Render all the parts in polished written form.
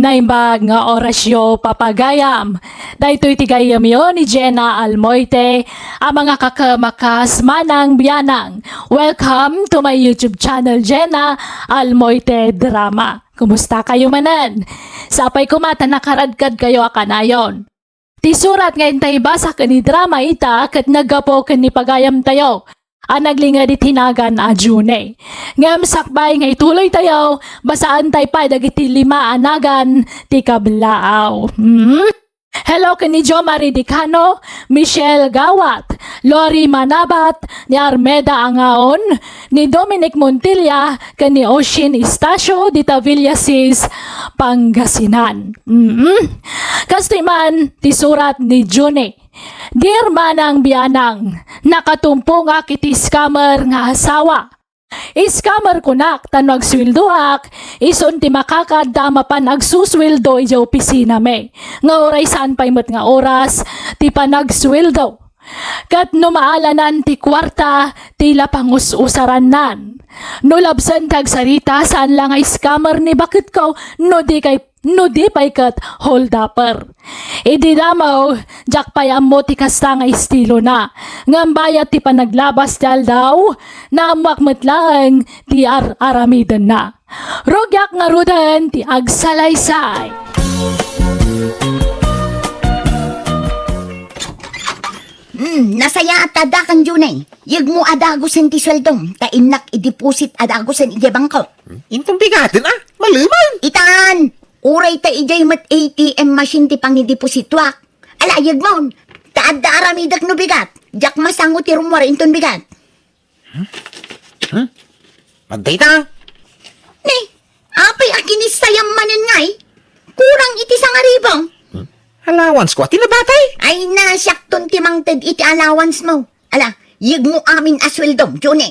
Naimbag nga orasyo papagayam. Daytoy tigayam yo ni Jenna Almoite, ang mga kakamakas manang biyanang. Welcome to my YouTube channel, Jenna Almoite Drama. Kumusta kayo manan? Sapay kumata nakaradkad kayo akanayon. Ti surat nga intay basa kani drama ita kat nagapo kani pagayam tayo. Anaglinga di tinagan a June. Ngam sakbay nga ituloy tayo, basaan tayo pa dagiti 5 anagan ti kablaaw. Hello kani Jo Marie Dicano, Michelle Gawat, Lori Manabat, ni Armeda Angaon, ni Dominic Montilla, kani Oshin Istasio, di Tavillasis, Pangasinan. Kastiman, ti surat ni June. Dear manang biyanang, nakatumpo nga kiti scammer nga asawa. Scammer kunak tan magswildoak, ison ti makakadama pa nagsuswildo ija opisina me. Nga oray saan pa imot nga oras, ti pa nagswildo. Kat numaalanan ti kwarta, tila pangus-usaran nan. No labsan tag sarita saan lang ay scammer ni bakit ko, no di pay kat hold upper. Idi damaw, jak pay ammo ti kasta nga estilo na. Ngambaya ti panaglabas dal daw, na amuakmat lang ti aramidan na. Rogyak nga rudan ti agsalaysay. Nasaya at adakan Junay. Yag mo adagusan ti sweldong, kainak i-deposit adagusan iti bangko. Intong bigatin maluman. Itan! Uray ta ijay mat ATM machine ti pang-depositwak. Ala, yag mo, taadda aramidak no bigat. Jak masango ti rumor inton bigat. Magday ta. Ni, apay akinis sayang manin ngay. Kurang iti sangaribong. Allowance ko, tinabatay. Ay nasyakton ti mangted iti allowance mo. Ala, yag mo amin asweldom, June.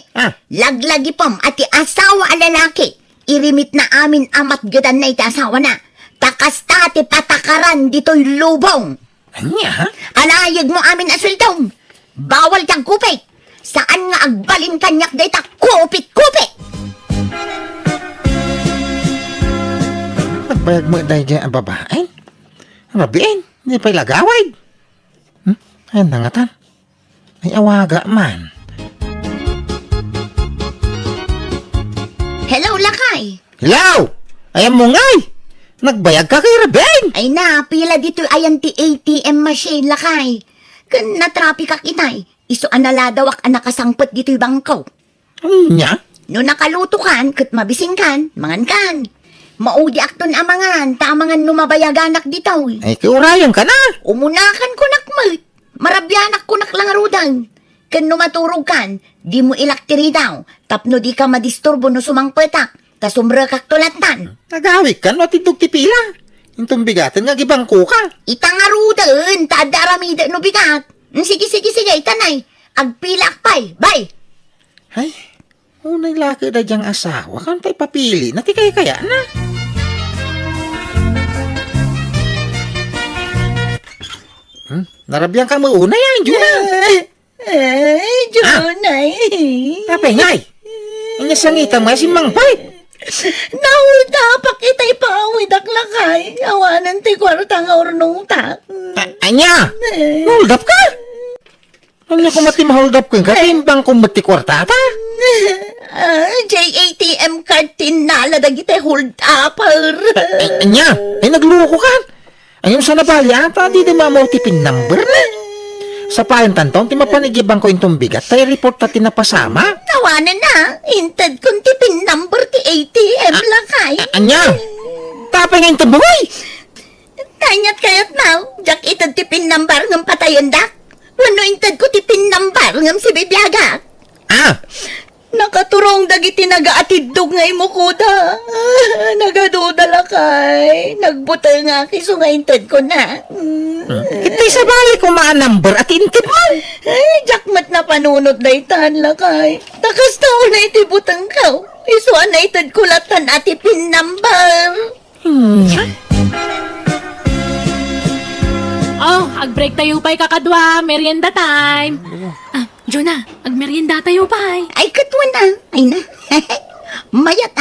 Laglagi pom at ti asawa a lalaki. Irimit na amin amat gadan na iti asawa na. Takasta ti patakaran dito'y lubong. Anya? Alayag mo amin asweldom. Bawal kang kupit. Saan nga agbalin kanyak dayta kupit-kupit. Nagbayag mo dahil dyan ang babae. Rabiin, hindi pa'y lagaway. Ayun na nga tan. Ay awaga man. Hello, Lakay. Hello! Ayan mo ngay! Nagbayag ka kay Rabiin. Ay na, pila dito ayan ti ATM machine, Lakay. Kan natrapik kak inay. Iso analadawak ang nakasangpot dito'y bangko. Anya? No nakaluto kan, kat mabising kan, mangan kan. Maudi akton amangan, tamangan numabayaganak dito. Ay kiurayan ka na. Umunakan ko nakmat. Marabyanak ko naklangarudan. Kan numaturog kan, di mo ilaktiri daw. Tapno di ka madisturbo no sumangpetak. Tasumra kak tulatan. Nagawik ka no tindog tipila. Intong bigatin nga gibangko ka. Itangarudan, tadaramida no bigat. Sige, itanay. Agpilak pa'y, bye. Ay, unay laki na diyang asawa. Kan pa'y papili. Natikay kaya na. Narabyan ka mo una yan, Juna. Junay. Tapay ngay. Ang nasangitang mga si Mang Pai. Nauldapak itay paawid aklakay. Awanan ti kwarta nga ornong ta. Anya, hold up ka. Ano ko mati ma-hold up ko yung katimbang kung mati kwarta ta? JATM card tinala dagitay hold upper. Anya, ay nagloko ka. Ayun sa nabalya, ta di mamaw ti pin number na. Sa payon tantong, ti mapanigibang ko intong bigat, tayo report ta tinapasama. Tawanan na, inted kung tipin number ti ATM lakay. Anya, tapay nga intong buhay. Kayat na, jak itad tipin number ng patayon dak. Wano inted ko tipin number ng si Bibiaga. Nakaturong dagiti nagaatidog nga imo kuda. Nagaduda lakay. Nagbutay nga kiso nga inted ko na. Kitay sa balik ko mga number at intid mo. Ay, jakmat na panunod na itan lakay. Takas tao na itibutang ka. Isuan na itad kulatan at ipin number. Oh, ag-break tayo pa'y kakadwa, merienda time. Jonah, ag-merienda tayo pa'y. Ay, katwa na. Ay na. Mayat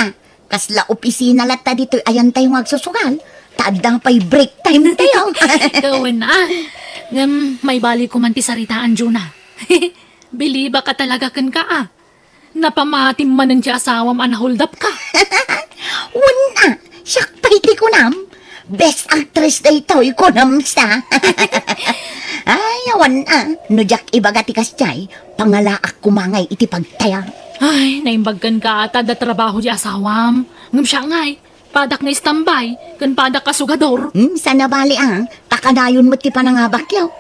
Kasla opisina latta dito ayan tayo magsusugal. Tadang pa'y break time tayo. Gawin na. May bali ko man ti saritaan, Juna. Biliba ka talaga kan ka ah. Napamatim man ng asawam hold up ka. Wala, siyak pa'y ti ko nam. Best actress na ito, ko nam sa. Ay, awan na. Nujak ibaga ti kasjay, pangalaak kumangay iti pagtaya. Ay, naimbagkan ka ata da trabaho di asawam. Ngam siya ngay, padak na istambay, kan padak ka sugador. Sana bali takanayon mo ti panangabak yaw.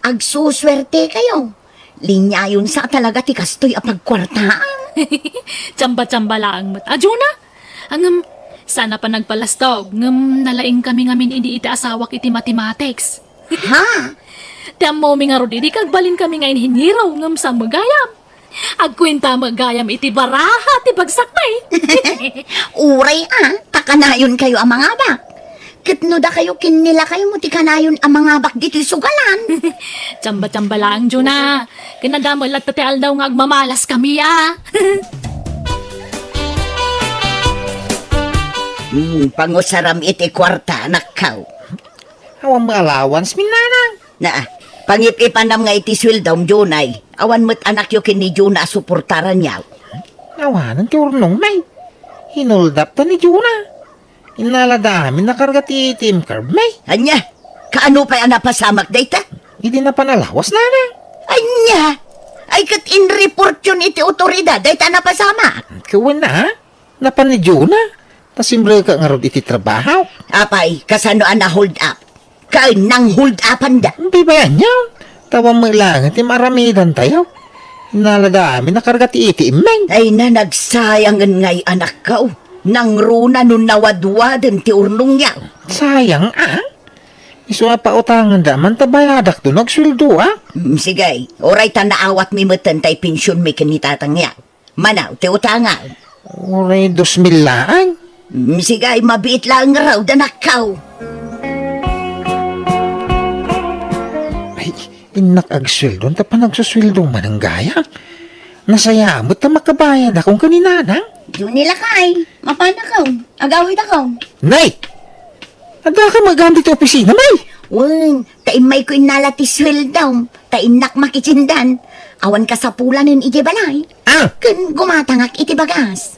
Agsuswerte kayo. Linya yun sa talaga ti kastoy apagkwartaan. Tsamba-tsamba lang mat. Juna, angam, sana pa nagpalastog. Ngam, nalaing kami ngamin hindi iti asawak iti mathematics. Ha? Tamo mi nga rodi, di kagbalin kami nga inhinyero ngam sa magayam. Agkwenta magayam iti baraha, ti bagsaktay. Uray takanayon kayo ang mga bak. Kitno da kayo kinila kayo mo ti kanayon ang mga bak dito sugalan. Tsamba-tsamba lang, Juna. Kinadamal at tateal daw nga agmamalas kami, ah. Pangusaram iti kwarta, nakaw. Awang mga allowance, minanang. Na, pangipipanam nga iti swildom, Junay. Awan mo't anak yo kin ni Juna suportaran yaw. Awanan ti urnong may. Hinoldap ta ni Juna. Inaladamin na karga ti team carb may. Anya, kaano pa yan napasamak data? Hindi na panalawas na na. Anya, ay kat in-report yun iti otoridad, data napasamak. Kawin na ha? Napan ni Juna. Tasimbre ka nga ron iti trabaho. Apay, kasano na hold up? Kain nang hold upan da. Hindi ba yan yun? Tawang mailangan ti maramidan tayo. Inaladamin na karga ti iti imeng. Ay na nagsayangan ngay anak ka. Nang runa nun nawadwadan ti urnong yaw. Sayang Iso pa utangan daman tabayadak to nagsweldo Sige, oray ta naawat mi matan tay pensyon mi kanitatang yaw. Manaw, ti utangan. Oray 2,000 laan. Sige, mabiit lang raw danakaw. Ay, inak agsweldo. Ta pa nagsusweldo man ang gaya. Nasaya mo ta makabayad akong kanina na. Yun nila kay, mapana ka, agawid ako. Nay! Ada ka magamit sa opisina, May! Wen, taimay ko inalati sweldaw, tainak makichindan. Awan ka sa pulanin iti balay. Kun gumatangak iti bagas.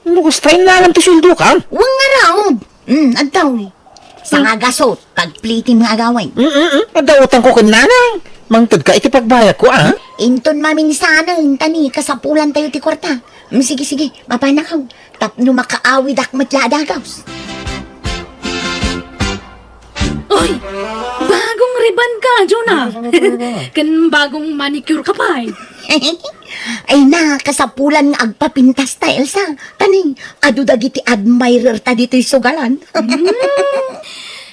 Lukas tayo na alam ti sweldo ka? Wang nga raw. Adaw eh. Sa nga gasot, pagplitin mga agawin. Ada utang ko kananang. Mangtod ka iti pagbayad ko, Inton mamin sana, tani, kasapulan tayo ti kwarta. Sige, sige, mapana ka. Tapno makaawid ak matladagaws. Oy, bagong riban ka, Juna. Kan bagong manicure ka pa eh. Ay na, kasapulan nga agpapintas ta, Elsa. Tani, adu dagiti admirer ta dito'y sugalan.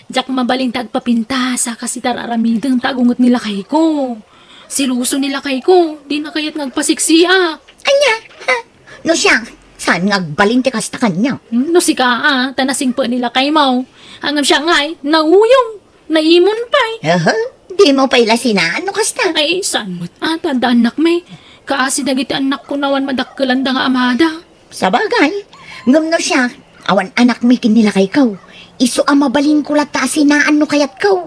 Jak mabaling tagpapinta sa kasi tararamidang tagungot nila kay ko. Siluso nila kay ko, di na kaya't nagpasiksia. Anya, ha? No siya, saan ngagbaling ti kasta kanya? No si ka tanasing po nila kay Mau. Hanggang siya nga'y, nauyong, naimon pa'y. Di mo pa'y lasinaan, no kasta? Ay, saan mo't tanda anak may. Kaasi dagiti anak ko nawan madakkelan da nga amada. Sa bagay, ngam no siya, awan anak mi kinila kay kaw. Iso mabaling kulat ta asinaan no kayat kaw.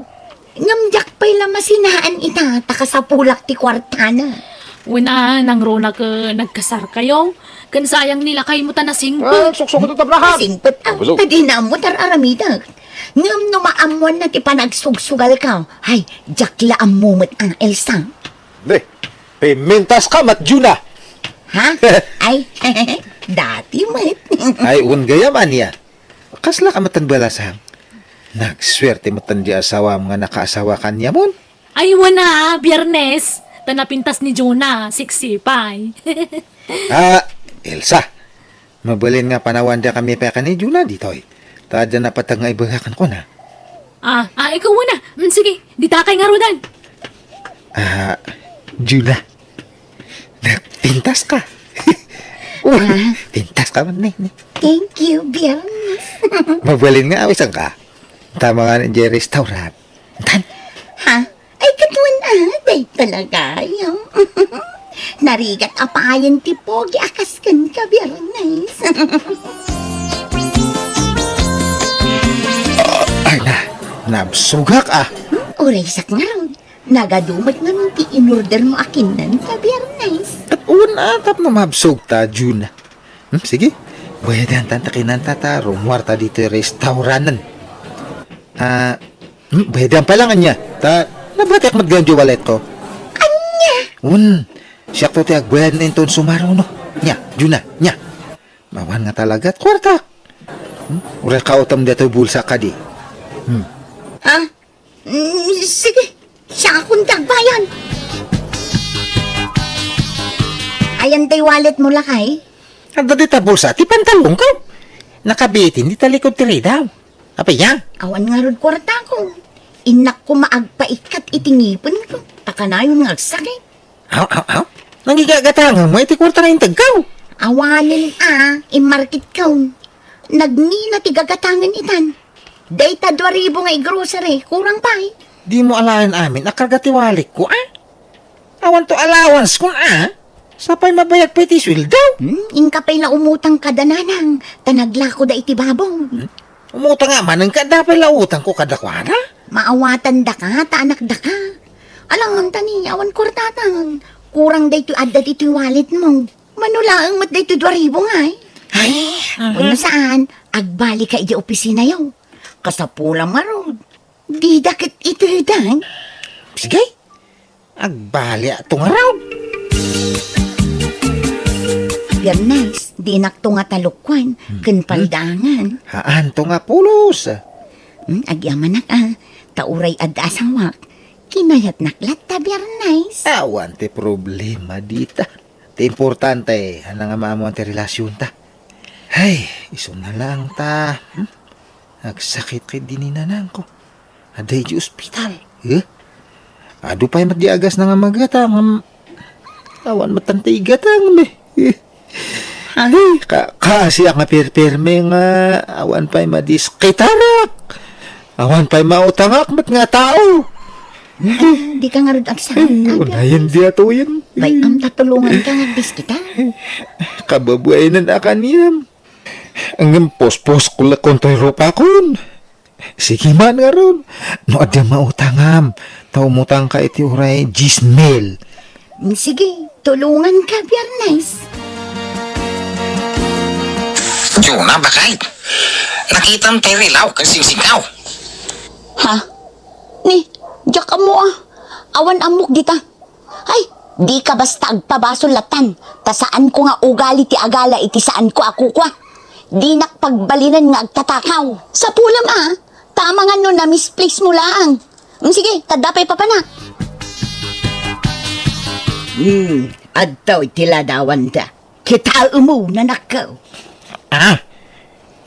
Ngam jak pa'y lamasinaan ita, takasapulak ti kwartana. Wina, nang rona ka nagkasar kayo. Kan sayang nila kay mo tanasing po. Suksok ito tabrahan! Singpet tadi na mo tar aramidag. Ngam no maamuan na ti panagsugsugal ka. Hay, jak laam mo mat ang Elsa. Pimentas ka, Matjuna! Ha? Ay, dati mat. Ay, gaya man niya. Kasla ka matanbalasang. Nagswerte matan di asawa mga nakaasawa kanya mon. Ay, wana, biyernes. Tanapintas ni Jonah, siksipay. Elsa. Mabalin nga panawan dia kami pa ni Juna dito eh. Tada na patang nga ibahakan ko na. Ikaw muna. Sige, ditakay nga rodan. Juna. Nagpintas ka. Pintas ka man eh. Thank you, Biyernes. Mabalin nga awisan ka. Tama nga ng restaurant. Tan. Ha? Ay, katuan day talaga. Narigat apayan ti Pogi, akaskan ka, Biyernes. Nabsugak Oray sak nga raw. Nagadumat nga nung in-order mo akin nan ka Biyernes. At atap na mabsog ta, June. Sige, bayadan tantakinan tata, rumwarta dito yung restaurantan. Bayadan pa lang anya. Nabatak magganjo walet ko. Siyak to tiag bayad na inton sumaro, no? Nya, Juna, nya. Mawan nga talaga at kwarta. Ura ka utam dito bulsa ka di. Sige, siya akong tagbayan. Ayan tay wallet mo lakay. Ang dati ta bulsa, ti pantalong ko. Nakabitin, di talikod tiri daw. Apa yan? Awan nga rod kwarta ko. Inak ko maagpaikat itingipon ko. Takanayon nga sakit. Aw. Nangigagatang mo, iti kwarta nga yung tagkaw. Awanin i-market ka. Nagnina ti gagatangan itan. Dayta 2,000 nga grocery, kurang pa Di mo alayan amin, nakargatiwalik ko, Awan to allowance kung, Sapay mabayag pa iti sweldo. Ingka pa'y umutang kadananang, tanagla ko da iti babong. Umutang nga man, ang kadapay lautang ko kadakwana. Maawatan da ka, taanak da ka. Alangan tani, awan kurtatang. Kurang da ito adda dito yung wallet mo. Manulaang mat da ito 2,000 nga Ay, Kung saan, agbali ka iti opisina yaw. Kasapulang marod. Di dakit ito dan. sige. Agbali atong araw. Biyernes, di nakto nga talukwan, kanpaldangan. Haan to nga pulos. Agyaman nak tauray adda asawak. Kinayat naklat ta Biyernes. Awan te problema dita. Te importante, nga maamo ang te relasyon ta. Ay, iso na lang ta. Nagsakit kay dininanang ko. Aday di ospital. Ado pa'y madiagas na nga magatang. Awan matantay gatang me. Ay, kasi ang pirme nga awan pa'y madiskitarak. Awan pa'y mautangak mat nga tao. Di ka nga rod agsahan. Unayan di ato yan. Bay am tatulungan ka nga biskita. Kababuay na nakaniyam. Ang pos-pos ko lakon to'y ropa kon. Sige man nga ron. No adya mautangam. Taumutang ka iti uray gismel. Sige, tulungan ka Biyernes. Juna, bakit? Nakita mo tayo rilaw kasing singaw. Ha? Ni, diyak ka mo Awan amok dita. Ay, di ka basta agpabasulatan. Ta saan ko nga ugali ti agala iti saan ko ako kwa. Di nakpagbalinan nga agtatakaw. Sa pulam tama nga no na misplace mo lang. Sige, tadapay pa na. Adto itiladawan ta. Kita umu na nakaw.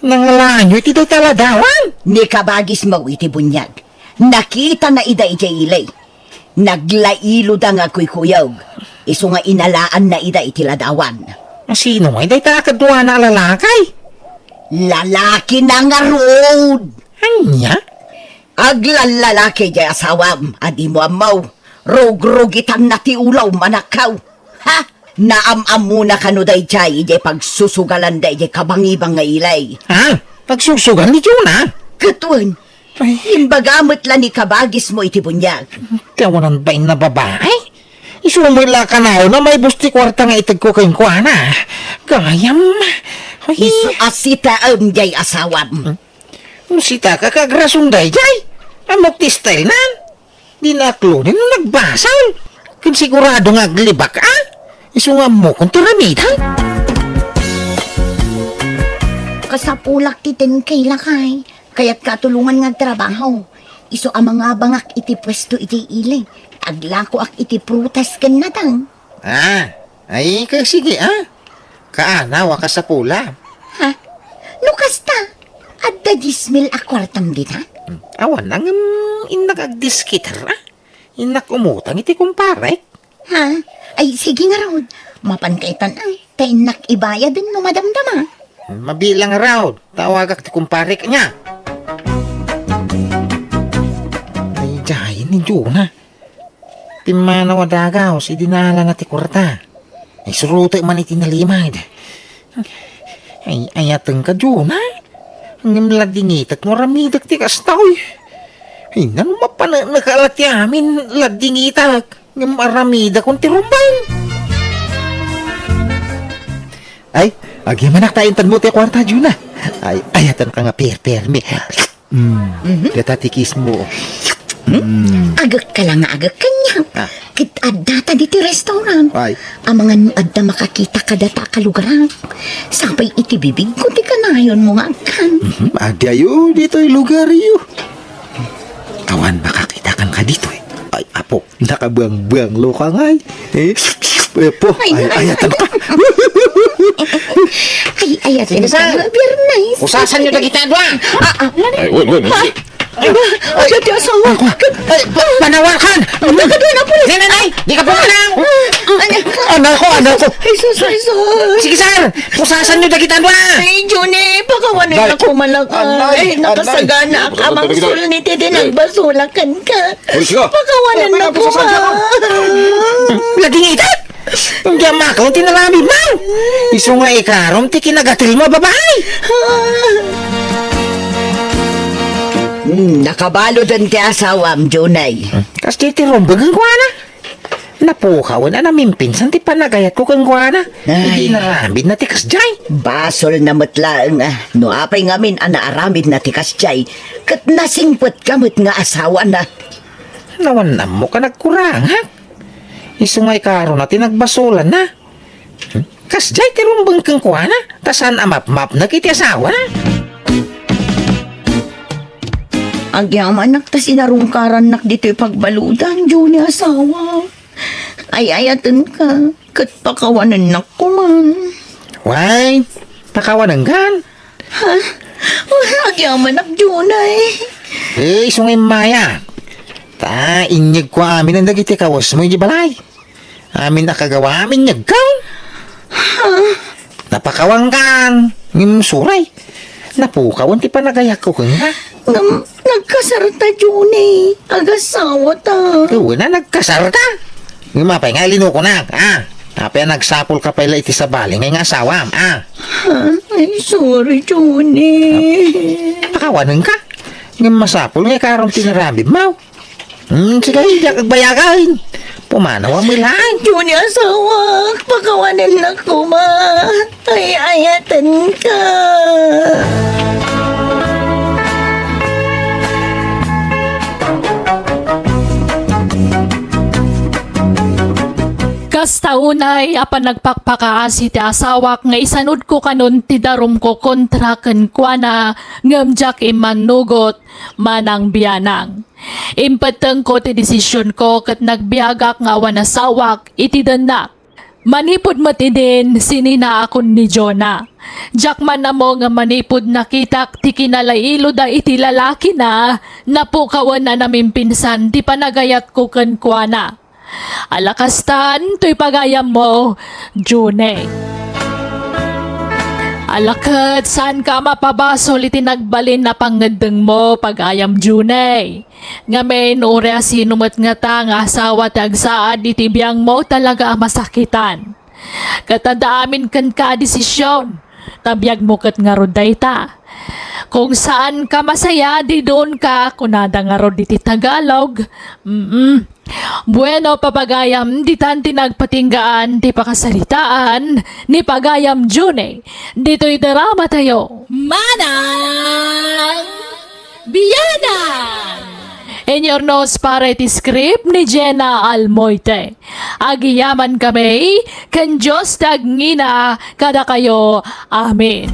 Nangalaan nyo iti daw taladawan. Ni kabagis mo iti bunyag. Nakita na ida iti ilay. Naglailo da nga kuy kuyog. Iso nga inalaan na ida iti ladawan. Sino nga iday takadwa na lalakay? Lalaki na nga road. Anya? Aglalalaki jay asawam. Adi mo amaw. Rog-rogitan na ti ulaw manakaw. Ha? Naam-am muna ka no day jay. Jay pagsusugalan day jay kabangibang nga ilay. Pagsusugan ni Juna? Katuan. Imbagamot lang ni kabagis mo iti bunyag. Kawanan ba na babae? Isumila ka na na may busti kwarta nga itag ko kayong kuana. Gayam. Isu asita jay asawam. Musita ka kagrasunday jay. Amok ti style nan. Di naklunin nung nagbasal. Kinsigurado nga glibak Isu nga mo kung tiramidan. Kasapulak titin kay lakay. Kaya't katulungan nga trabaho. Iso ang mga bangak iti pwesto iti ilay. Aglako ak iti prutas kan natang. Ay sige Kaanawa ka sa pula. Ha? Lukas ta. Adda dismil akwartam dita. Awan nang inak agdiskitar Inak umutang iti kumpare. Ha? Ay sige nga raw. Mapankaitan Tainak ibaya din no madamdama. Mabilang raw. Tawagak ti kumpare ka niya. Ay jayin ni Juna. Timana wadagaw si dinala nga ti kurta. Ay suruto man iti nalimad. Ay ayateng ka Juna. Ang nimlag dingitat mo ramidag ti kastaw. Ay, nang nakalat yamin, lagding itak. Ng maramida kong tirumbang. Ay, agimanak tayo tan mo ti kwarta, Juna. Ay, ayatan ka nga permi. Datatikis mo. Agak ka lang nga, agak kanya. Ah. Kit adata di ti restaurant. Ay. Ang mga nuad na makakita ka data ka lugaran. Sapay iti bibig ko ti kanayon mo nga kan. Adayo, dito'y lugar iyo. Kawan, makakita kan ka dito eh. Ay, apo, nakabuang-buang lo ka nga eh. Po, ayatan ka. Ay, ayat rin ka. Very nice. Usasan nyo na kita doon. Ay, wait. Ay, di asawa. Panawakan! Nagkadun na po. Nanay, di ka pumanaw! Anak ko. Ay, sus. Sige, sir! Usasan nyo na kita doon! Ay, Johnny, pagawanin ako malakay. Ay, nakasagana ka. Mang sulniti din ang basulakan ka. Pagawanin na ko ka. Laging itat! Ang diamakaw, tinalami mo! Iso nga ikarom, ti kinagatil mo, babae! Nakabalo din ti asawam, Junay. Kasi ti rombagang ko na. Napukaw na namin pinsan ti panagayat ko kang kuwana. Ay. Hindi narambid na ti kasjay. Basol na matlaang no apay ngamin anaaramid na ti kasjay. Kat nasingpot kamot nga asawa na. Nawanam mo ka nagkurang, ha? Isungay karo na tinagbasulan na. Kasjay ti rombang kang kuwana. Tasan amap-map na kiti asawa na. Agyaman nak ta sinarungkaran nak dito'y pagbaludan, Juni asawa. Ay ayatan ka. Kat pakawanan nak ko man. Why? Pakawanan gan. Agyaman nak, Junay. Isungay maya. Ta, inyag ko amin ang dagiti kawas mo yung balay. Amin nakagawa amin nyag ka. Napakawang kan. Ngim suray. Napukawan ti panagayak ko kang ha. Nagkasarta, Juni. Agasawa ta. Uy na nagkasarta. Ngimapay nga lino ko na. Apay nagsapol ka pala iti sa bali ngay nga asawam. Ay, sorry, Juni. Pakawanan ka. Ngim masapol ngay karong tinarabib mo. Sige, hindi agbayagain. Pumanaw ang milaan. Juni asawa. Pakawanan na ko, ma. Ay, ayatan ka. Kasta unay apan nagpakpakaasi ti asawak nga isanud ko kanon ti darum ko kontra ken kuana ngamjak imanugot manang biyanang. Impateng ko ti desisyon ko ket nagbiagak nga awan asawak iti denak. Manipod mati din sinina akon ni Jonah. Jakman na mo nga manipod nakitak ti kinalailo da iti lalaki na napukawan na namin pinsan ti panagayat ko ken kuana. Alakastan, to'y pagayam mo, June. Alakat, saan ka mapabasol iti nagbalin na pangadeng mo, pagayam June. Ngamen, ure asinumat nga ta nga asawa tagsaad iti biyang mo talaga masakitan. Katanda amin kan ka desisyon, tabiyag mo kat nga roday ta. Kung saan ka masaya, di doon ka, kunada nga ro di ti Tagalog. Bueno, papagayam, di tan tinagpatinggaan, di pakasalitaan, ni pagayam June. Dito'y drama tayo. Manang Biyanan! In your nose para iti script ni Jenna Almoite. Agiyaman kami, kan Diyos tagngina, kada kayo. Amen.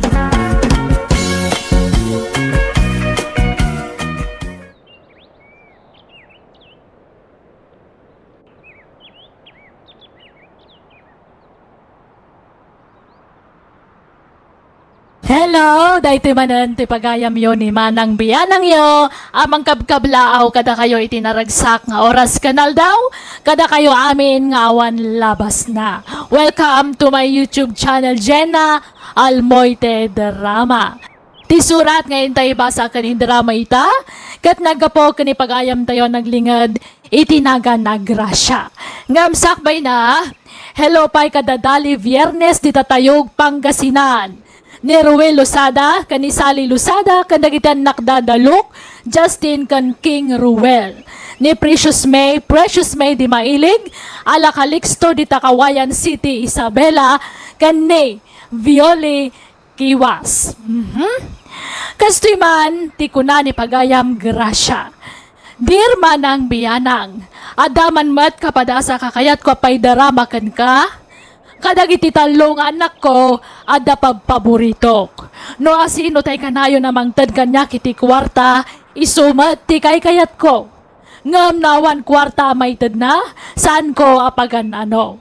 Hello, dahito manan ti pagayam yo ni Manang Biyanang yo. Amang kabkablaaw kada kayo itinaragsak nga oras kanal daw. Kada kayo amin nga awan labas na. Welcome to my YouTube channel, Jenna Almoite Drama. Ti surat ngayon tayo basa kanin drama ita. Kat nagapo kani pagayam tayo naglingad itinaga nagrasya. Ngamsakbay na. Hello pa'y kadadali Viernes di tatayog Pangasinan. ni Ruel Losada, kan ni Sally Losada, kan dagitan nakdadalok, Justin kan King Ruel. Ni Precious May di Mailig, ala Calixto di Takawayan City, Isabela, kan ni Viole Kiwas. Kastoy man, ti kuna ni Pagayam Gracia. Dear manang biyanang, adaman mat kapadasa kakayat ko pa'y daramakan ka, kadagiti talong anak ko, ada pagpaboritok. No asino tay kanayo namang tad kanya kiti kwarta, isumat ti kay kayat ko. Ngam nawan kwarta may tad na, saan ko apagan ano.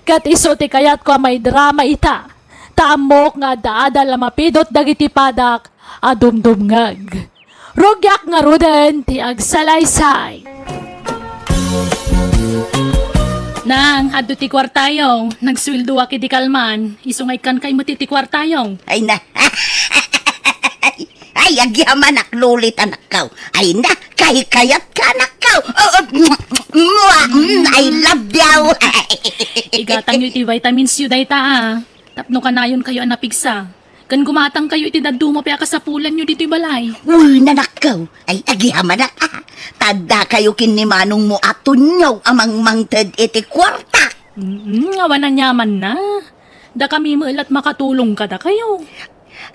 Kat iso ti kayat ko may drama ita, taamok nga daada lamapidot dagiti padak, adumdumngag. Rogyak nga ruden ti agsalaysay. Nang adto ti kwartayong, nagsweldo aki di kalman, isungay kan kay mo ti kwartayong. Ay na. Ay, agyaman lulit anak ka. Ay na, kayat ka anak ka. I love you. Igatang yu ti vitamins yu dayta ah. Tapno kanayon kayo anapigsa. Kan gumatang kayo iti daduma pa ka sa pulan nyo dito'y balay. Uy, nanak ka. Ay, agyaman na ka. Tada kayo kinimanong mo atunyaw amang mangted iti kwarta. Awan na nyaman na. Da kami maalat makatulong kada kayo.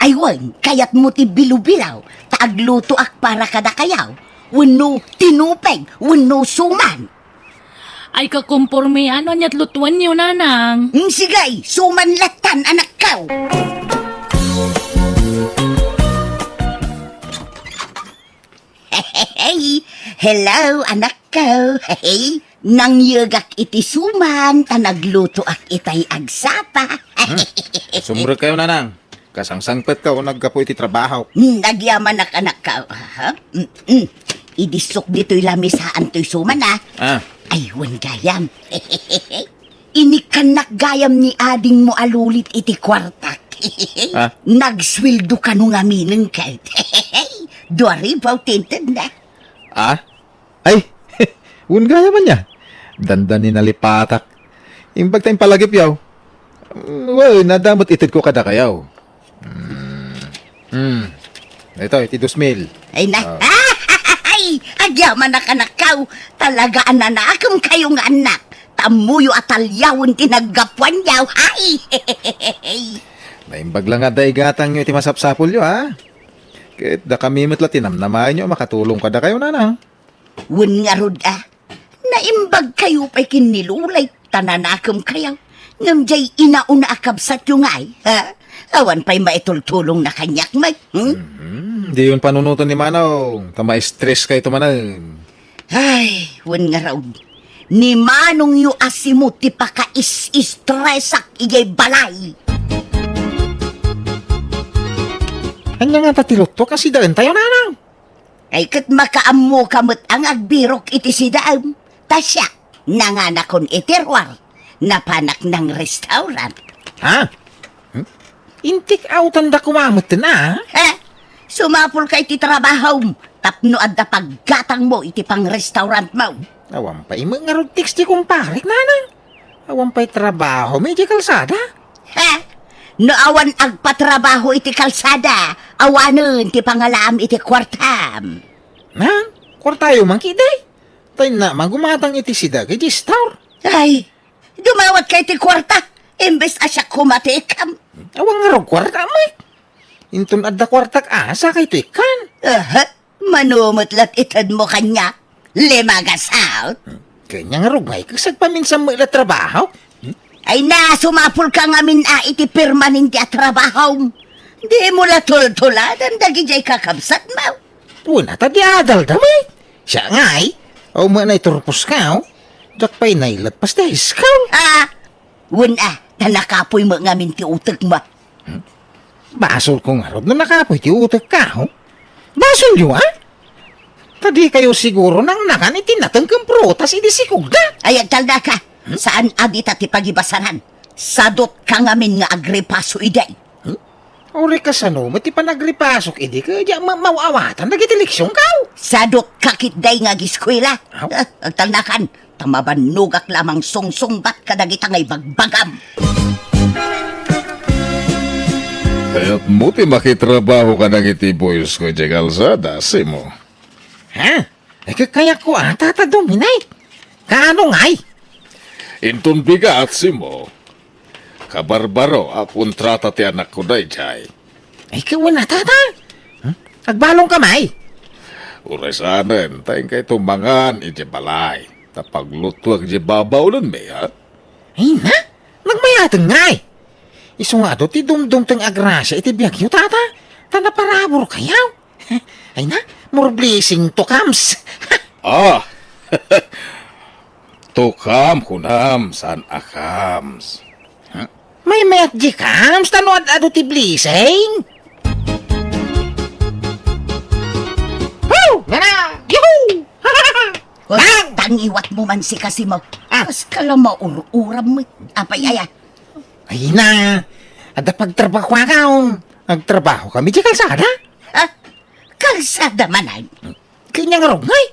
Ay, wan, kayat mo ti bilubilaw. Taagluto ak para kada kayaw. Wano tinupeg, wano suman. Ay kakumporme ano nyat lutuan nyo nanang. Sigay, suman latan anak ka. Hey, hello anak ko. Hey, nang yugak iti suman, tanagluto ak itay agsapa. Sumrek kayo, nanang. Kasangsangpet ka o nagkapo iti trabaho. Nagyaman ak anak ka. Idisok dito'y lamisaan to'y suman Ah, Ay, wan gayam. Inikanak gayam ni ading mo alulit iti kwartak. Ah? Nagswildo ka nung aminang ka. Duwari baw tinted na. ah? Ay, gaya man niya. Dandan ni nalipatak. Imbag tayong palagip yaw. Well, nadamot itid ko kada kayaw. Ito, iti 2,000. Ay na. Ay, agyaman na kanakaw. Talaga ananakam kayong anak. Tamuyo at alyawon tinaggapuan yaw. Ay! Naimbag lang nga daigatang nyo iti masapsapol yo, ha? Kahit da kami matla tinamnamayan nyo, makatulong kada kayo, nanang. Wan nga rod naimbag kayo pa'y kinilulay. Tananakam kayaw. Ngamjay inauna akabsat yung ay. Ha? Awan pa'y maitultulong na kanyak mag. Di yun panunutan ni Manong. Tama-stress kayo tumanan. Ay, wan nga raw. Ni manong yu asimut ti paka-is-istresak iyay balay. Anya nga tatilot to kasi daan tayo, nanang. Ay kat makaammo kamot ang agbirok iti sidaam. Tasya, nanganakon itirwar. Napanak ng restaurant. Ha? Intik outan da kumamot na, Ha? Sumapol ka iti trabaho. Tapno adda paggatang mo iti pang restaurant mo. Awan pa imo nga rod text di kumparik, nanang. Awan pa'y trabaho, medyo kalsada. Ha? No awan agpatrabaho iti kalsada. Awanon ti pangalam iti kwartam. Nang, kwartayo man kiday. Tay na magumatang iti sida kay Gistar. Ay, dumawat ka iti kwarta. Imbes asya kumatikam. Awang nga rog kwarta, may. Intun adda kwartak asa kay tikan. Manumutlat itad mo kanya. Limagas out. Kanya nga rog may kasag paminsan mo ila trabaho. Ay na, sumapul ka ngamin iti permanente at trabaho. Di mo la tultuladan dagi jay kakabsat mo. Puna ta di adal damay. Siya nga ay. O mo na iturpos ka, o. Jak pa'y nailat pas dahis ka. Tanakapoy mo ngamin ti utek mo. Basol ko nga rod na nakapoy ti utak ka, o. Basol nyo, ha? Tadi kayo siguro nang nakan itinatang kang protas idisikog da. Ay, agtalda ka. Saan adita ti pagibasaran? Sadot ka ngamin nga agripaso iday. Uri ka sa no, mati pa nagripasok, idi ka di mawawatan, nagitiliksyon ka. Sadot kakitday nga giskwela. Aw. Agtaldakan, tamabanugak lamang sungsungbat kadagita ngay bagbagam. Kaya't muti makitrabaho ka ng iti boys ko dyan kalsada, Simo. Ha? Kaya ko tata Dominay. Kaano ngay? Intun bigat, Simo. Kabarbaro, kontrata ti anak ko day jay. Ikaw na tata. Agbalong kamay. Uray saanen, tayong kay tumangan, iti balay. Tapaglutwag di babawlan may, ha? Ay na, nagmayatang ngay. Iso nga do, ti dumdum tang agrasya, iti biyag yu tata. Tanda parabor kayaw. Ay na, more blessing to comes. Ah! Tukam kunam, san akams. May mayat di comes, tanwad ado ti blessing. Woo! Gana! Yuhuu! Tangiwat mo man si kasi mo. As ka lang maururam mo. Apay aya. Ay na, ada pagtrabaho ka. Nagtrabaho kami di kalsada. Ha? Kalsada manay. Kanya nga rog, ngay.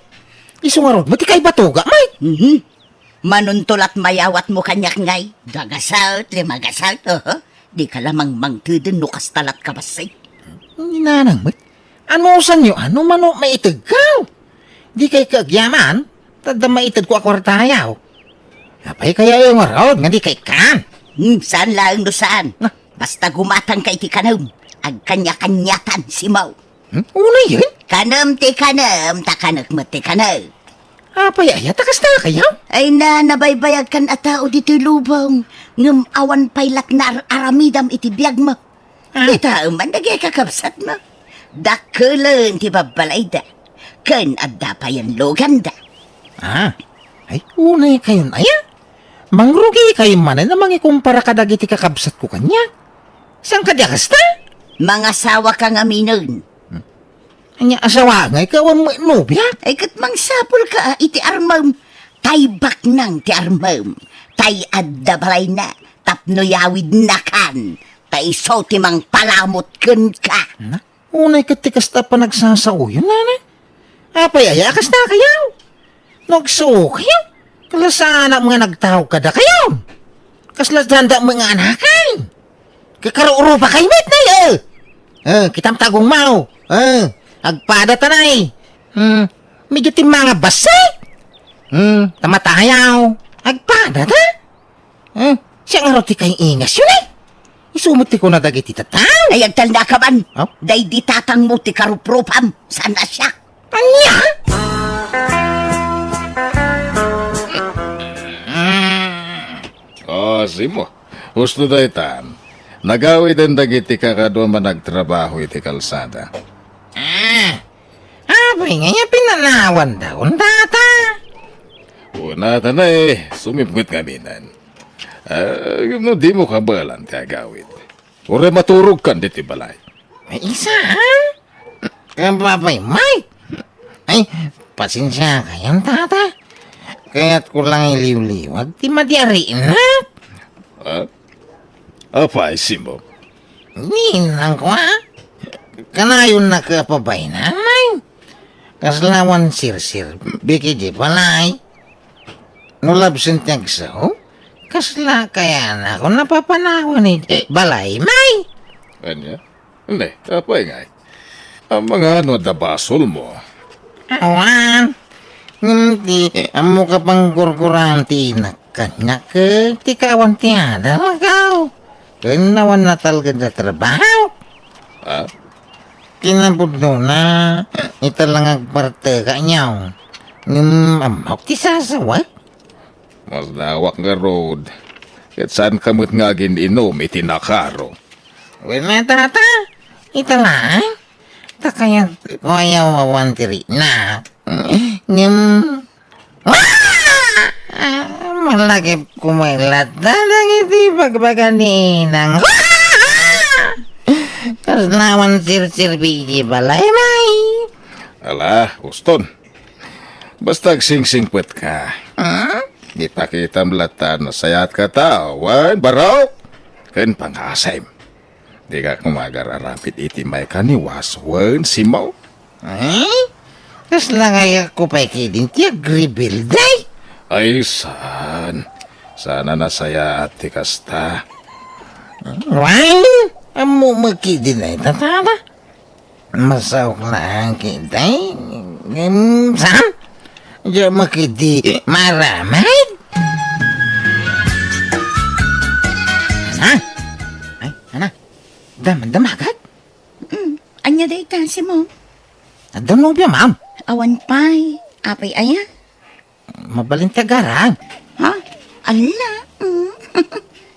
Iso nga rog, mati kay batuga, may. Manuntulat mayawat mo kanyak ngay. Dagasalt, limagasalt. Di ka lamang mangtudin no kastalat ka basay. Ninanang, may. Ano sa nyo, ano mano maitag ka? Di kay kagyaman, tada maitag ko akwartayaw. Apay kaya yung rod, nga di kay kan. Saan lang no saan? Basta gumatang kay ti kanam. Ag kanya-kanyatan si Mau. Una yun? Kanam ti kanam, takanak mo ti kanam. Apay ay, takas na kayo? Ay na, nabaybayag kan atao dito'y lubong. Ngam awan paylat na aramidam iti biyag mo. Di tao man, nagay kakabsat mo. Dakulan ti babalayda. Kan adda pa yan loganda. Ay, una kayo na ya. Mangrugi kayo man na mangikumpara kadagiti kakabsat ko kanya. Saan ka di kasta? Mga sawa ka nga minon. Anya asawa nga, ikaw ang nobya. Ay kat mang sapul ka, iti armam. Tay baknang ti armam. Tay adda balay na. Tapno yawid na kan. Tay so ti mang palamot kun ka. Unay katikas ta pa nagsasauyo, nanay. Apay ay, akas na kayo. Nagsuo kayo. Kalasana mga nagtawag kada kayo. Kaslas danda mga anakan. Kakarooro pa kayo, met na yun. Kitam tagong mau. Agpada tanay. Medyo ti mga basay. Tamatayaw. Agpada ta. Siya nga roti kayong ingas yun eh. Isumuti ko na dagiti tataw. Ay agtal na ka man. Oh? Day di tatang mo ti karupropam. Sana siya. Anya? Simo. Gusto da itan. Nagawi din dagiti kakadwa man nagtrabaho iti kalsada. Apay nga pinanawan daw, tata. Una tanay, sumipngot kami nan. No, di mo kabalan ti agawid. Ure maturog kan diti balay. May isa, ha? Kapapay, Mike. Ay, pasensya kayang tata. Kaya't ko lang iliw-liwag, di madyariin na. Apay, Simo. Ninang ko, ha? Kanayon na kapabay nanay. Kaslawan sir-sir, biki di balay. Nulabsin tiyag sao, kasla kaya na ako napapanawan ni balay, may. Kanya? Hindi, apay nga. Ang mga ano da basol mo. Awan, hindi, amo ka pang kurkuranti na kanya ke, tikawan tiyada magaw. Kanawan na talaga na trabaho. Kinabudno na, ito lang agparte kanyaw. Amok ti sasawa. Mas nawak nga road. At saan kamot nga gininom iti nakaro. Wala tata, ito lang. Takaya ko ayaw awantiri na. Malaki kumilat na lang iti pagpaganinang. Kaslawan sir-sir biji balay may. Ala, Uston. Basta sing-singpet ka. Ipakita mlatan na sayat ka tawan, baraw. Kan pangasay. Di ka kumagararapit iti may kaniwaswan, Simaw. Ay? Kasla kaya ko pa ikidin ti agribil day. Ay, saan? Sana nasaya at tikasta. Why? Amo makidi na itatala. Masawak lang kita. Saan? Diyan makidi maramay. Ay, ana. Damagat. Anya day si mo. Adon mo biya, ma'am. Awan pay. Apay aya. Mabalintagaran. Ha? Ala.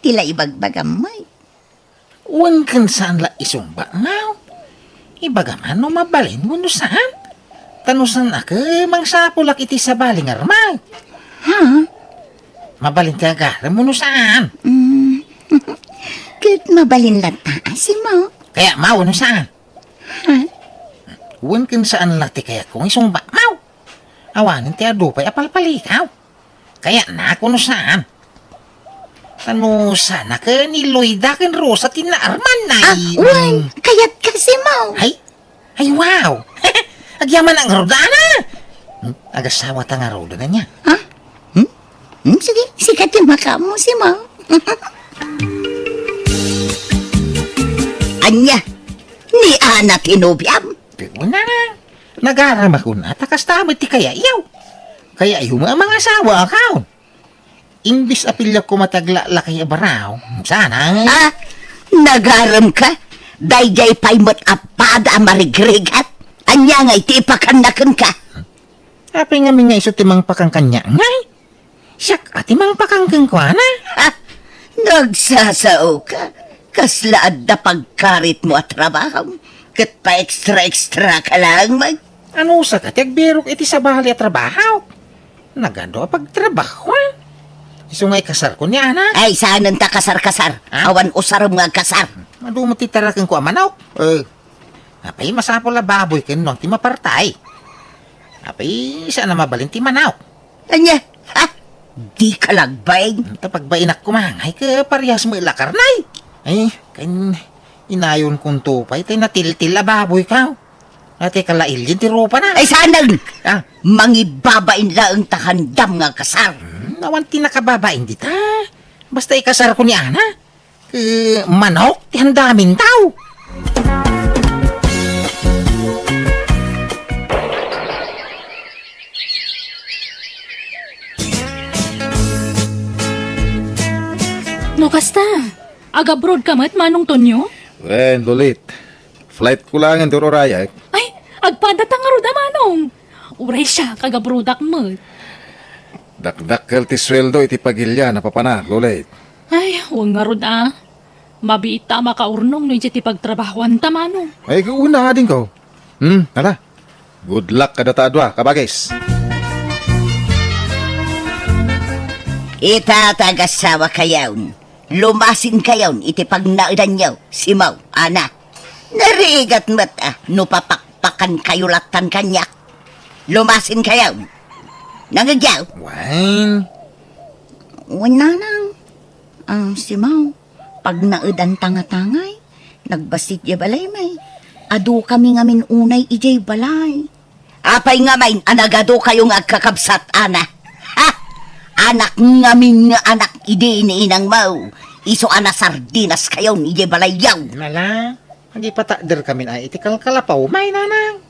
Tila ibagbagamay. Huwag kan saan la isumba now. Ibagaman no mabalin mo no saan. Tanusan ako, mangsapulak iti sa baling armay. Ha? Mabalintagaran mo no saan. Kat mabalin lata si mo. Kaya mau no saan. Ha? Huwag kan saan lati kaya kung isumba mau. Awanin ti adupay apalpalikaw. Kaya na ako no saan. Tanusan ako ni Loida kan Rosa tinaarman na. Wan, kayat kasi mo. Ay wow. Agyaman ang rodana. Agasawa ta nga roda na niya. Ha? Sige, sikat yung maka mo si mo. Anya, ni Ana tinubyam. Pero na. Nagaram ako na. Takas tamad ti kaya iyaw. Kaya yung mga asawa akaw. Imbis apilya ko matagla kay baraw. Sana. Nagaram ka? Dayjay pa'y mo't apada marigrigat. Anya nga'y tipakanakan ka. Apay nga nga iso timang pakangkanya ngay. Siyak atimang pakangkang ko na. Ha? Nagsasao ka? Kaslaad na pagkarit mo at trabaho. Kat pa extra ka lang mag... Ano sa katyag birok iti sa bahali at trabaho? Nagado pagtrabaho. Iso nga'y kasar ko niya na. Ay, saanan ta kasar-kasar. Ha? Awan usar mga kasar. Madumutitarakan ko amanaw. Apay masapol na baboy ken no ti mapartay. Apay saan na mabalin ti manaw. Anya, ha? Di ka lagbay. Kapag bainak kumangay ka parehas mo ilakarnay. Ay, kan inayon kong tupay tay natiltil na baboy ka. Ate kalailin ti rupa na. Ay, saanan? Ah, Mangibabain lang tahandam nga kasar. nawan ti nakababain dita. Basta ikasar ko ni Ana. Manok ti handamin tao. No kasta, aga-abroad ka mat manong Tonyo? Wen, lulit. Flight ko lang ang Raya. Ay, agpadatang nga ruda manong. Uray siya, kagabrodak mo. Dakdakkel ti sweldo iti pagilya na papana, lulit. Ay, huwag nga ruda. Mabiit ta makaurnong no iti pagtrabahuan ta manong. Ay, una nga din ko. Hala. Good luck kada tadwa, kabagis. Itatagasawa kayaw. Lumasin kayaw iti pagnaudan niyo, simaw, ana. Narigat mata, no papakpakan kayo latan kanya. Lumasin kayaw. Nangagyaw. Wine. Wala nang. Simaw, pag naudan tanga-tangay, nagbasit ya balay may. Ado kami ngamin unay ijay balay. Apay nga may, anagado kayong agkakabsat, ana. Ha? Anak ngamin nga anak ide ni inang mau. Iso ana sardinas kayo ni balayaw. Nala. Hindi pa takder kami ay itikal kalapaw. May nanang.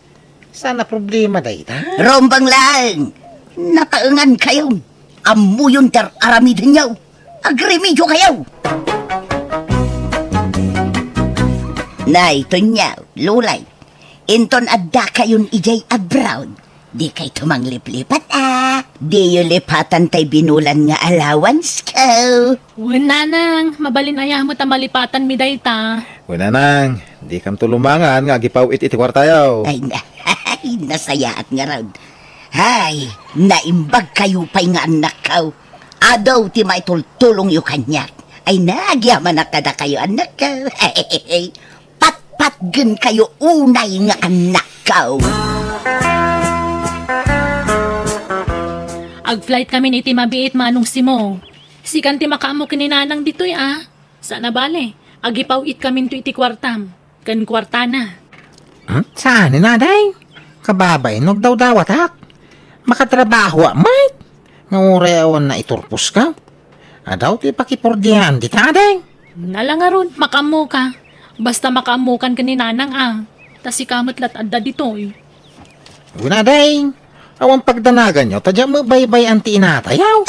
Sana problema day ta. Rombang lang. Nakaangan kayo. Amuyon ter aramidin niyo. Agremidyo kayo. Nay, ito niya, lulay. Inton adda kayon ijay abroad. Di kay tumanglip-lipat Di yung lipatan tay binulan nga allowance ko. Wala nang, mabalin ayaw mo ta malipatan mi dayta. Wala nang, di kam tulumangan nga gipaw iti kwartayaw. Ay, nasayaat nga raw. Hay, naimbag kayo pa'y nga anak ko. Adaw ti maitultulong yung kanya. Ay, nagyaman na kada kayo anak ko. Pat-patgan kayo unay nga anak ko. Ag-flight kami ni iti mabiit manong simo. Sikan ti makaamo kininanang ditoy Sana bale, agipaw it kami to iti kwartam. Kan kwartana. Saan ni naday? Kababay, nog daw dawatak. Makatrabaho mate. Ngureawan na iturpos ka. Adaw ti pakipordyan di taday. Nalang nga ron, makamo ka. Basta makaamukan ka ni nanang Tas ikamot lat adda ditoy. Una day, awang pagdanagan nyo, tadya mo baybay ang tinatayaw.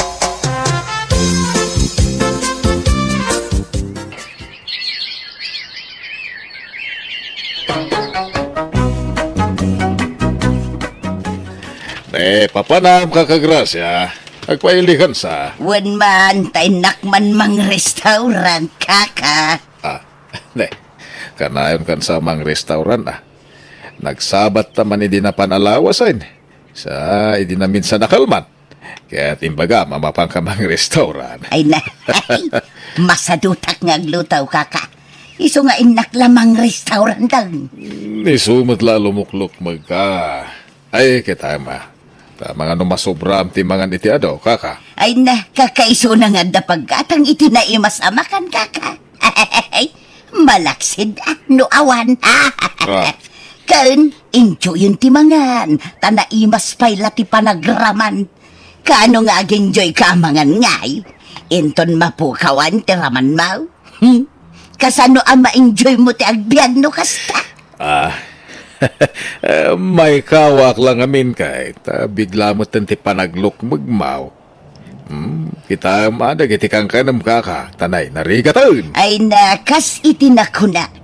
Papanam ka kagrasya. Agpailihan sa... Wan man, tainak man mang restaurant, kaka. Ne, kanayon kan sa mang restaurant Nagsabat naman idinapan alawasan. Sa idinamin sa nakalman. Kaya timbaga, mamapang ka mang restaurant. Ay na, masadutak nga glutaw, kaka. Iso nga inak lamang restaurant dang. Ni sumot la lumuklok magka. Ay, kitama. Tama nga masobra ti mga iti ado, kaka. Ay na, kakaiso na nga da pagkatang itinaimas amakan, kaka. Ay, malaksid no awan. Kaun, enjoy yung timangan. Tanaimas pa'y lati panagraman. Kaano nga enjoy ka amangan ngay? Inton mapukawan ti raman mau. Kasano ang ma-enjoy mo ti agbiag no kasta? May kawak lang amin kahit bigla mo tanti panaglok magmaw. Kita madag iti kang kanam kaka, tanay narigatan. Ay nakas itinakuna.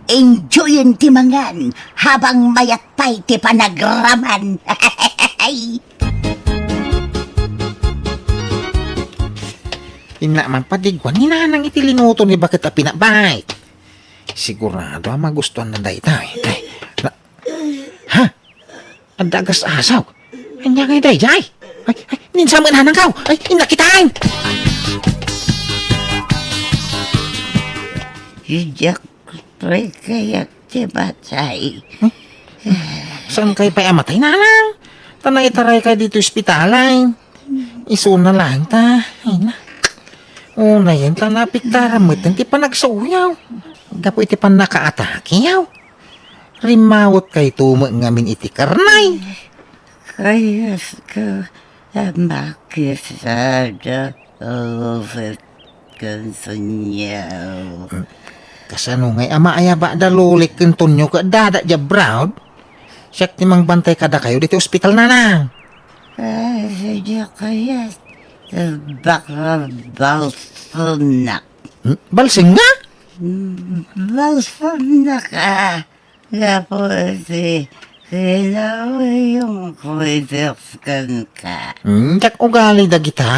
Enjoy yung timangan habang mayat pa'y ti panagraman. Ina man padigwan, hinanang itilinuto ni bakit a pinabay. Sigurado ang magustuhan na day tayo. Ha? Ang dagas asaw. Anya ngay day, jay. Ay, ninsa mo nanang kaw. Ay, inakitain. Hijak kayak tibatay. Saan kayo pa'y amatay, nanang? Tanay taray kayo dito ospitalay. Isuna lang ta. Ay na. Una yan, tanapik daramit. Hindi pa nagsauyaw. Gapo iti pa nakaatakiyaw. Rimawot kay tumo ngamin iti karnay. Kayas ka makisada over kansanyaw. Kasano ngay ama aya ba dalulik kenton nyo ka dada ja brown? Siyak timang bantay kada kayo dito ospital nanang. Ay, sadya kaya baka balsonak. Balsing nga? Balsonak ka. Gapo sinawi yung kuidiskan ka. Jak ugali da kita.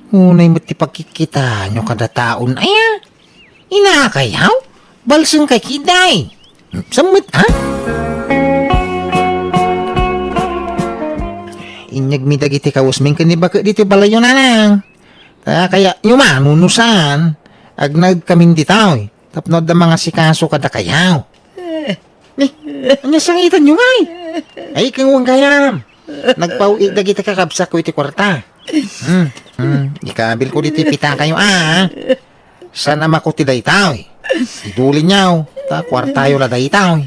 Unay mo ti pagkikita nyo kada taon aya. Inakayaw? Balsing kay kiday. Samit ha? Inyag mi dagiti kawusming kanibaka dito balayo nanang. Kaya yumanunusan. Agnag kaming ditaw. Tapnod da mga sikaso kada kayaw. Anya sangitan nyo ngay. Ay kang kayam. Nagpauig dagiti kakabsak ko iti kwarta. Ikabil ko diti pita kayo Sana makuti daytaw. Idulin nyaw. Ta kwartayo la daytaw.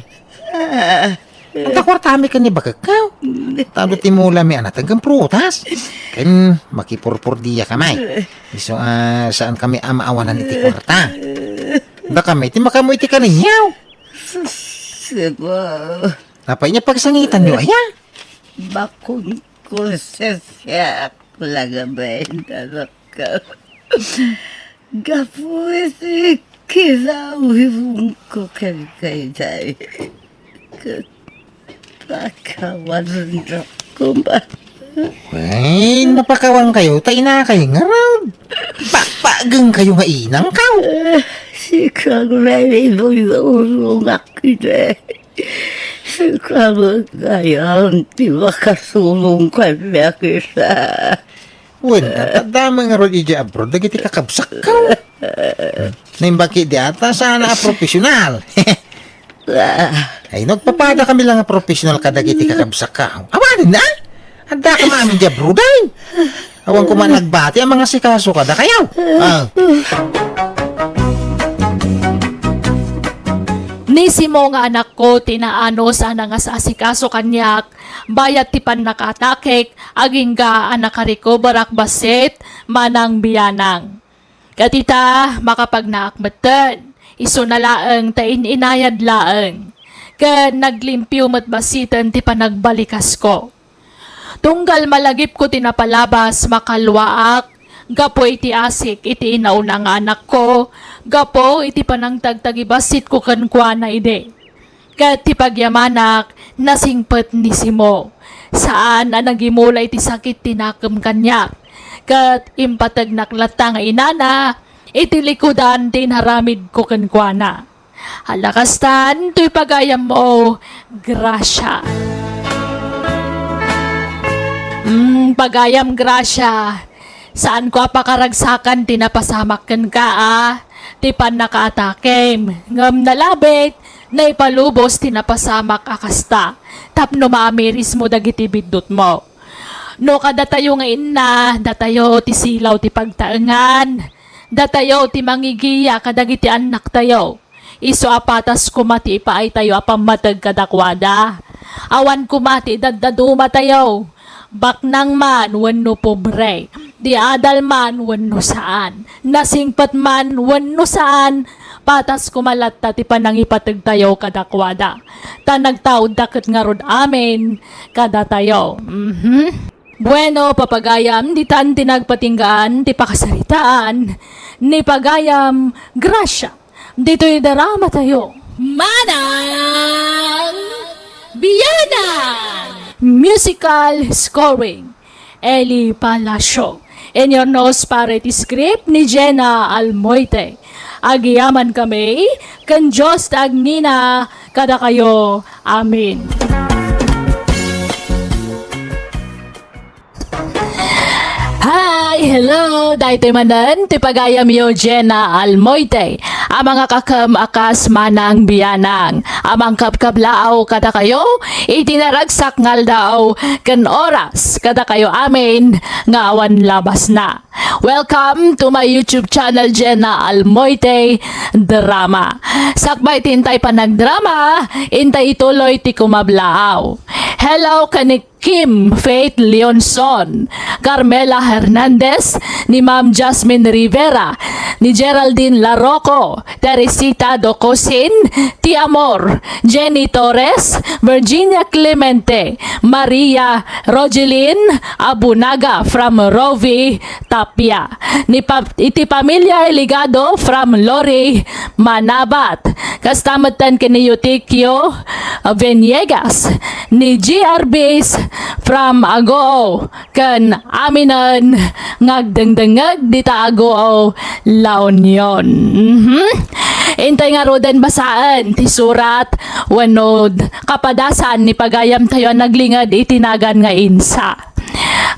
Anta kwartami ka ni bagakaw. Talo timula mi anatagang prutas. Kan makipurpur diya kamay. So saan kami amaawanan iti kwarta. Da kami ti makamu iti kaninyaw. Sibo, Napay niya pagsangitan nyo aya. bakun ko sasyak lagabay na ka. Gapuisi kilawin ko kay Pakawalan ko ba? Ay, napakawang kayo, taina kayo nga raw. Papagang kayo nga inang kaw. Si Kang Ray mo yung akide. Si Kang Gayan, di makasulong kanya kita. Wala, tadama nga ron ija abroad, dagiti kakabsak kaw. Naimbaki di ata sana profesional. Ay, nagpapada kami lang nga profesional kadagiti kakabsak kaw. Awanin na! Handa ka maamin di abroad ay. Awang kuman nagbati ang mga sikaso kada kayaw. Nisimo nga anak ko tinaano sana nga sa asikaso kanyak bayat ti pan nakatakek aging ga anak recover basit manang biyanang. Katita makapag naakmatan Iso na laeng ta inayad laeng. Ka naglimpyo mat basitan ti panagbalikas ko. Tunggal malagip ko tinapalabas makalwaak. Gapo iti asik iti inaunang anak ko. Gapo iti panangtagtagibasit ko kankwa na ide. Kat ti pagyamanak nasingpet ni Simo. Saan ang nagimula iti sakit tinakam kanyak. Kat impatag naklatang inana iti likudan tinharamid ko kankwana. Halakastan, to'y pagayam mo, grasya. Pagayam grasya. Saan ko apakaragsakan tinapasamakan ka Ti pan nakaatakem. Ngam nalabit, na ipalubos tinapasamak akasta. Tapno maamiris mo dagiti bidot mo. No kada tayo ngayon na, datayo ti silaw ti pagtaengan. Datayo ti mangigiya kadagiti anak tayo. Iso apatas kumati pa ay tayo apamatag kadakwada. Awan kumati daddaduma tayo. Baknang man wano pobre. Di adal man wano saan. Nasingpat man wano saan. Patas kumalat ti panangipatag tayo kadakwada. Tanagtaod dakit nga rod amin kada tayo. Bueno, papagayam, di tan tinagpatinggaan, di pakasaritaan, ni pagayam, grasya. Dito'y darama tayo. Manang Biyanan! Musical scoring, Eli Palacio. In your nose parity script ni Jenna Almoite. Agiyaman kami, kan Diyos tagnina, kada kayo. Amin. Hi! Hello! Dahito manan, tipagayam yo Jenna Almoite. Ang mga kakamakas manang biyanang. Amang kapkablao kada kayo, itinaragsak ngal daw kan oras kada kayo amin nga awan labas na. Welcome to my YouTube channel Jenna Almoite Drama. Sakbay tintay pa nagdrama, intay ituloy ti kumablao. Hello kanik Kim Faith Leonson, Carmela Hernandez, ni Ma'am Jasmine Rivera, ni Geraldine Larroco, Teresita Docosin, Ti Amor, Jenny Torres, Virginia Clemente, Maria Rogelin Abunaga from Rovi Tapia, ni iti pamilya Ligado from Lori Manabat, kastamatan kini Eutikio Veniegas, ni GRBs from Agoo kan aminan ngagdengdengag dita Agoo La Union. Intay nga rodan basaan ti surat wanod kapadasan ni pagayam tayo naglingad itinagan nga insa.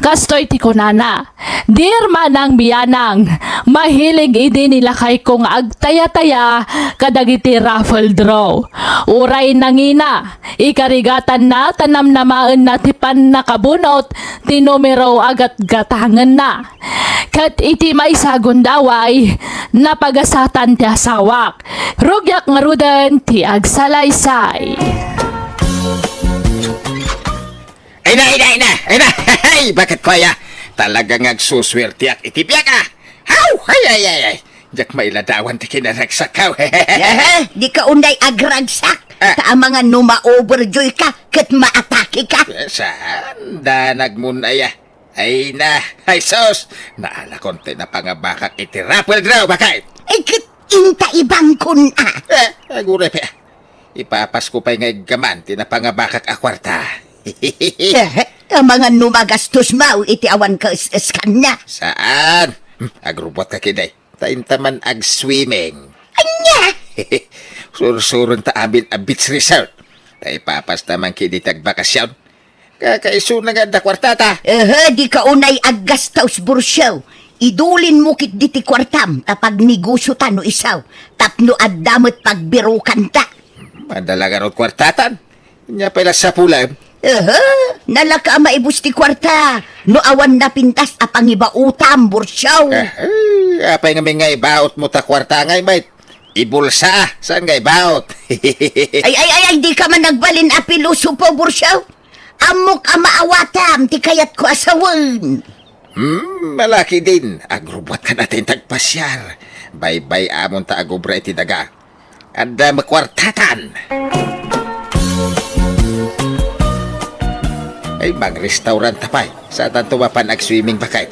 Kastoy ti kunana, dear manang biyanang, mahilig idi nila kay kong agtaya-taya kadagiti raffle draw. Uray nangina, ikarigatan na tanam namaan na tipan nakabunot, ti numero agat gatangan na. Kat iti may sagundaway, napagasatan ti asawak, rugyak nga rudan ti agsalaysay. Ay na! Ay, bakit kaya? Talagang agsuswertiak itipiak Haw! Ay! Diyak mailadawan ti kinaragsakaw. Di ka unday agragsak. Ka mga numa-overjoy ka kat maatake ka. Saan? Danag mo na Ay na! Ay sos! Naala konti na pangabakak iti raffle draw, bakit? Ay kat inta ibang kun Agure pa. Ipapas ko pa'y ngay gaman, tinapangabakak akwarta. Ang mga numagastos mau iti awan ka iskan na. Saan? Agrubot ka kiday. Taintaman ag-swimming. Anya? Sursurun ta amin a beach resort. Tay papas naman kinitag bakasyon. Kakaiso na nga da kwartata. Di ka unay aggastaus bursyaw. Idulin mo kit diti kwartam tapag negosyo ta no isaw. Tapno addamot pagbirukan ta. Madalaga ron kwartatan. Nya pala sa pulam. Nalaka maibus ti kwarta. No awan na pintas apang iba utam bursyaw. Apay nga may nga ibaot mo ta kwarta ngay mate. Ibulsa. Saan nga ibaot? ay, di ka man nagbalin apiluso po bursyaw. Amok amaawatam ti kayat ko asawan. Malaki din. Agrubot ka natin tagpasyar. Bye-bye amon ta agubra iti daga. Ada makwartatan. Ay, mag-restaurant tapay. Sa tanto mapan ag-swimming bakay.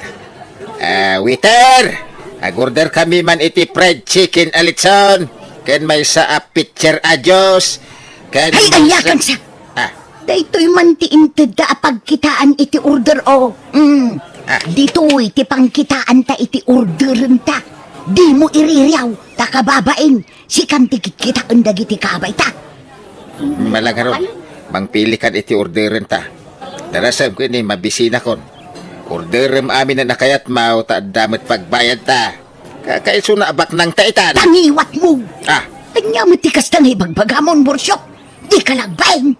Waiter! Ag-order kami man iti fried chicken alitson. Ken may sa pitcher ajos. Ken Ay, ayakan sa. Ah, Daytoy man ti inted da pagkitaan iti order o. Dito iti pangkitaan ta iti orderan ta. Di mo iririyaw, ta kababain. Si kantikit kita undag iti kabay ta. malangaron. Mangpili kan iti orderan ta. Darasam ko ni mabisina kon. Orderam amin na nakayat mau ta damat pagbayad ta. Kakaiso na abak ng taitan. Tangiwat mo. Ah, Kanya matikas na ibagbagamon, Borsyok. Di ka lagbain.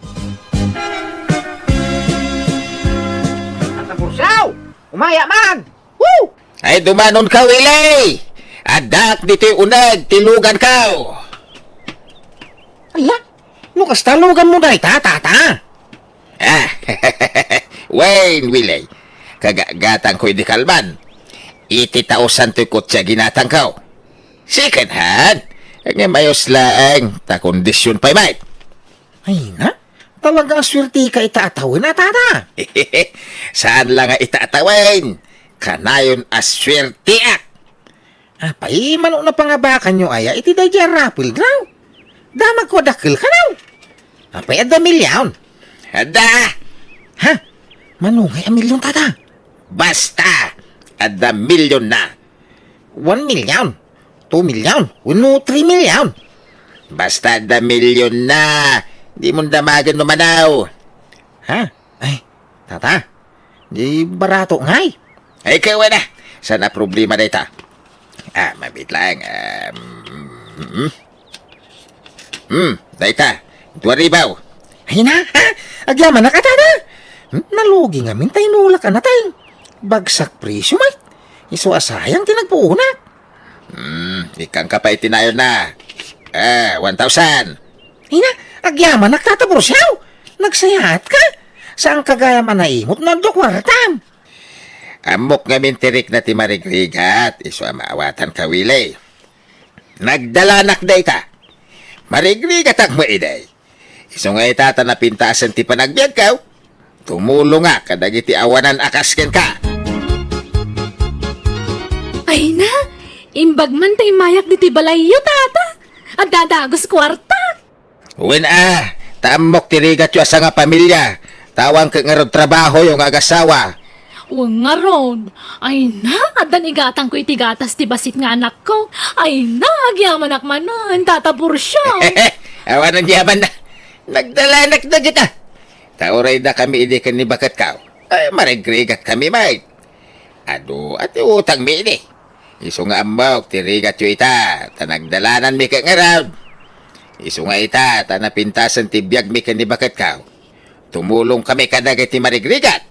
Bursaw! Umaya man! Woo! ay dumanon ka, Willie! Adak dito'y unag, tilugan ka! Ala, lukas talugan mo dahi, tata. Ah, Wayne, Willie. Kagagatang ko'y di kalman. Iti tausan to'y kutsa ginatang ka. Second hand. Ang mayos laang, ta kondisyon pa'y mate. Ay na, talagang swerte ka itaatawin na, tata. Saan lang nga itatawin? Kanayon aswertiak. Apay, mano na pangabakan nyo aya, iti da dyan rapil daw. Damag ko dakil ka daw. Apay, ada milyon. Ada! Ha? Manungay a milyon, tata. Basta! Ada milyon na. 1 milyon, 2 milyon, 3 milyon. Basta ada milyon na. Di mo damagan numanaw. Ha? Ay, tata, di barato ngay. Ay, kawa na. Sana problema na ita. Mabit lang. Daita. 2,000. Ay na, ha? Agyaman na ka, tata. Nalugi nga min tayo nula ka na tayo. Bagsak presyo, may. Iso asayang tinagpuunak. Ikang kapay tinayon na. 1,000. Ay na, agyaman na tatabor siyaw. Nagsayahat ka. Saan kagaya man naimot na dokwartam? Amok nga mintirik na ti marigrigat. Iso maawatan ka, Willie. Nagdalanak da ita. Marigrigat ang maiday. Iso nga itata na pintasan ti panagbiag ka. Tumulong nga kadagiti awanan akasken ka. Ay na, imbag man tayo mayak di ti balayo, tata. At dadagos kwarta. Uwin taamok tirigat yu asa nga pamilya. Tawang ka nga rod trabaho yung agasawa. Uwang nga ron. Ay na, adan igatang ko itigatas ti basit nga anak ko. Ay na, agyaman akmanan, tata Bursyo. Awanan yaman na. Nagdalanak na kita. Tauray na kami hindi ka ni bakat ka. Ay, marigrigat kami, mate. Ado, ati utang mi ini. Iso nga amok, tirigat yu ita. Tanagdalanan mi ka nga raw. Iso nga ita, tanapintasan ti biyag mi ka ni bakat ka. Tumulong kami kadagay ti marigrigat.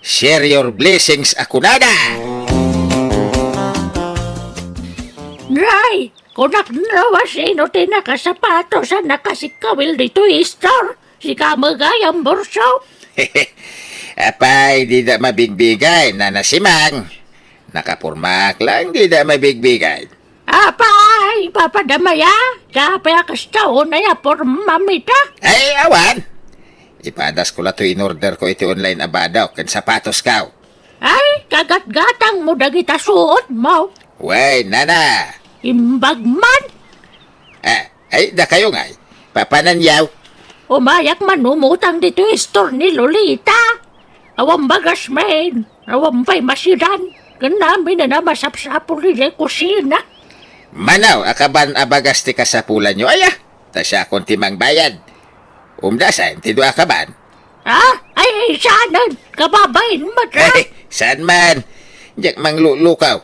Share your blessings, akunada. Nay, kunak nawa sino tinakasapato sa nakasikawil dito store. Si Kamagayang Bursyo. Apay, di da mabigbigay na nasimang. Nakapurmak lang, di da mabigbigay. Apay, papadamaya. Kapaya kastaon na ya por mamita. Ay, awan. Ipadas ko la to in-order ko iti online abadaw kan sapatos ka. Ay, kagat-gatang mo dagita suot mo. Way, nana. Imbag man. Ay, da kayo nga. Papananyaw. Umayak man umutang dito store ni Lolita. Awang bagas men. Awang pa'y masidan. Ganami na na masapsapon nila kusina. Manaw, akaban abagas ti kasapulan nyo. Ay, tasya akong timang bayad. Umdasan, tido akaban. Ay, sanan. Kababain mo ta. Ay, saan man? Diyak mang lulukaw.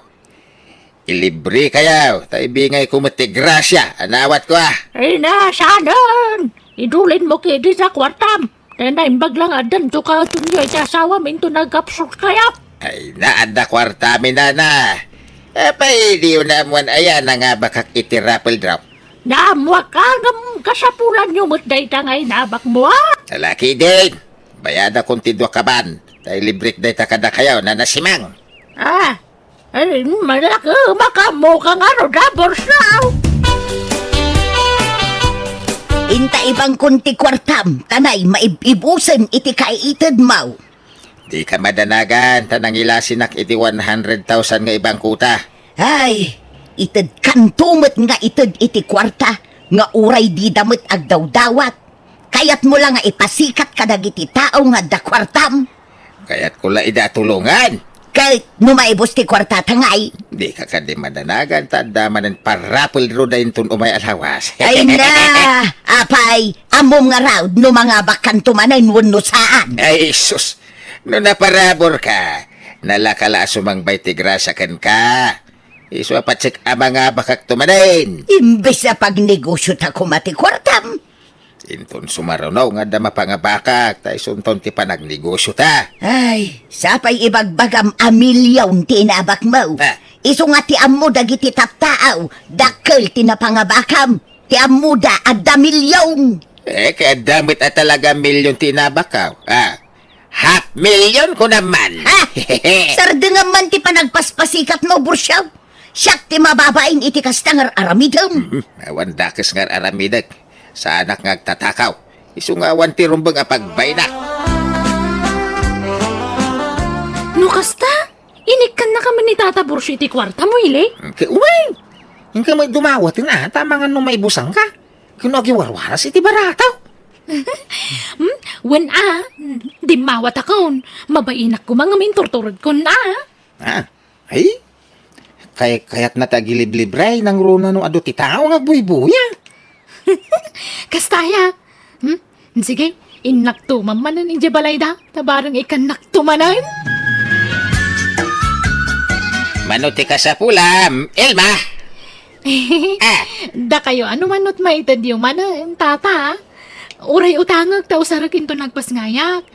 Ilibre kayaw. Taibingay kumati grasya. Anawat ko Ay na, sanan. Idulin mo kidi sa kwartam. Naimbag lang adan to ka tunyo ay asawa minto nagkapsok kaya. Ay, naanda kwarta mi nana. Apay, di yun namuan ayan na nga bakak iti raffle drop. Naamwa ka ng kasapulan yung matday tangay nabak mo Lalaki din. Bayada kong tidwa kaban. Tay librik day takada kayaw na nasimang. Ay, malaki makamo ka nga ro da borsaw. ta ibang kunti kwartam, tanay maibusan iti kaiitad mo. Di ka madanagan, tanang ilasinak iti 100,000 nga ibang kuta. Ay, itad kantumot nga itad iti kwarta, nga uray di damit agdaw-dawat. Kayat mo lang nga ipasikat kadag iti tao nga da kwartam. Kaya't kula ida tulungan. Kahit numaibos ti kwarta tangay. Di ka ka di madanagan, tanda manan parapol ro da intun umay alhawas. Ay na, apay, amom nga raw, no mga bakan tumanay no saan. Ay, sus. No naparabor ka, nalakala sumangbay ti grasa kan ka. Isu apatsik ama nga bakak tumanain. Imbes na pagnegosyo ta kumati kwartam. Intun sumarunaw nga dama pa nga bakak, tayo sunton ti panagnegosyo ta. Ay, sapay ibagbagam amilyaw tinabak mo. Ah. Iso nga ti ammo dagiti tattaaw, dakkel tinapangabakam. Ti ammo da adda milyaw. Kaya damit at talaga milyon tinabakaw. 500,000 ko naman. Ha? Sarda nga man ti panagpaspasikat mo, bursyaw. Siyak ti mababain iti kastangar aramidam. Awan dakis nga aramidag. Sa anak nga tatakaw. Isungawan ti rumbang apagbay na. No kasta, inikkan na kami ni Tata Bursyo iti kwarta mo, ili. Uy! Yung ka may dumawatin tama nga nung may busang ka. Kinagiwarwaras iti barataw. When di mawat akon, mabainak ko mga minturturod ko na. Ay? Kaya't natagiliblibray ng runa nung ado ti tao nga buy-buya. Kastaya. Sige, inaktuman man na ni Jabalayda, tabarang ikan naktumanan. Manuti ka sa pulam, Elma. Da kayo, ano manot maitad yung tata. Uray utangag, tao sarakin to nagpasngayak.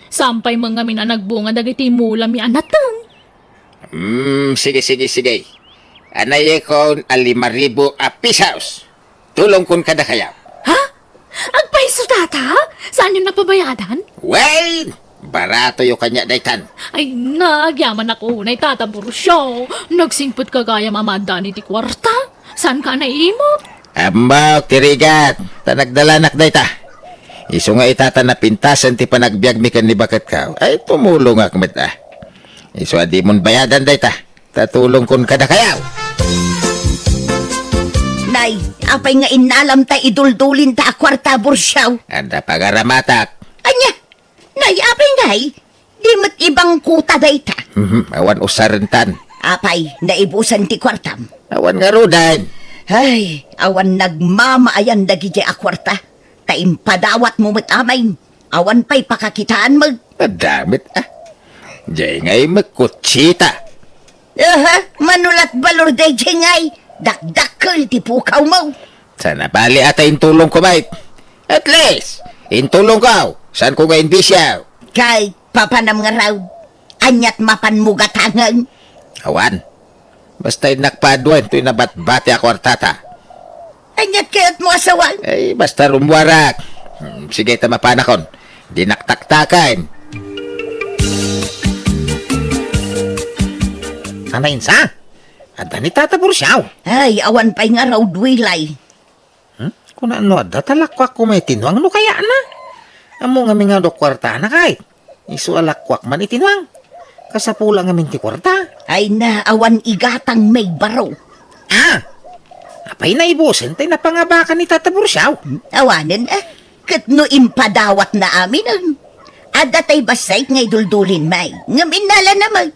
Sampay mga minanagbunga dagiti mula mi anatan. Sige. Anay ko 5,000 pesos. Tulong kun kada kayaw. Ha? Agpaiso tata? Saan yung napabayadan? Well, barato yung kanya daytan. Ay, nagyaman ako na Tata Bursyo. Nagsingpot ka gaya mamada ni ti kwarta. Saan ka naimot? Ambaw, tirigat. Tanagdalanak dayta. Iso nga itata na pintasan ti panagbiag mi kan ni bakat ka. Ay, tumulong akmet Iso adi mon bayadan dayta. Tatulong kun kada kayaw. Nay, apay nga inalam ta iduldulin ta kwarta, bursyaw. Anda pagaramatak. Anya, nay, apay ngay. Di mat ibang kuta dayta. Awan usarentan. Apay, naibusan ti kwartam. Awan nga rudan. Ay, awan nagmamaayan dagiti akwarta. Taimpadawat mo amay. Awan pa'y pakakitaan mag. Madamit Jay ngay magkutsita. Manulat balor day ngay. Dakdakkel ti pukaw mo. Sana bali ata intulong ko, mate. At least, intulong ka. Saan ko ngayon bisyaw? Kay papanam nga raw. Anyat mapan mo gatangan. Awan. Basta nakpaduan ito'y nabatbati ako artata. Anyat kayat mo asawan. Ay, basta rumwarak. Sige, tamapanakon. Di naktaktakan. Anayin sa? Ada ni Tata Bursyaw. Ay, awan pa'y nga raw duwilay. Kung ano, datalakwak ko may tinwang no kaya na. Amo nga mga do kwarta na kahit. Isu alakwak man itinwang. Kasapula nga minti kwarta. Ay na, awan igatang may baro. Apay na ibusin tayo na pangabakan ni Tata Bursyaw. Awanin kat no impadawat na amin Ada tay basay ngay duldulin may. Ngamin nala naman.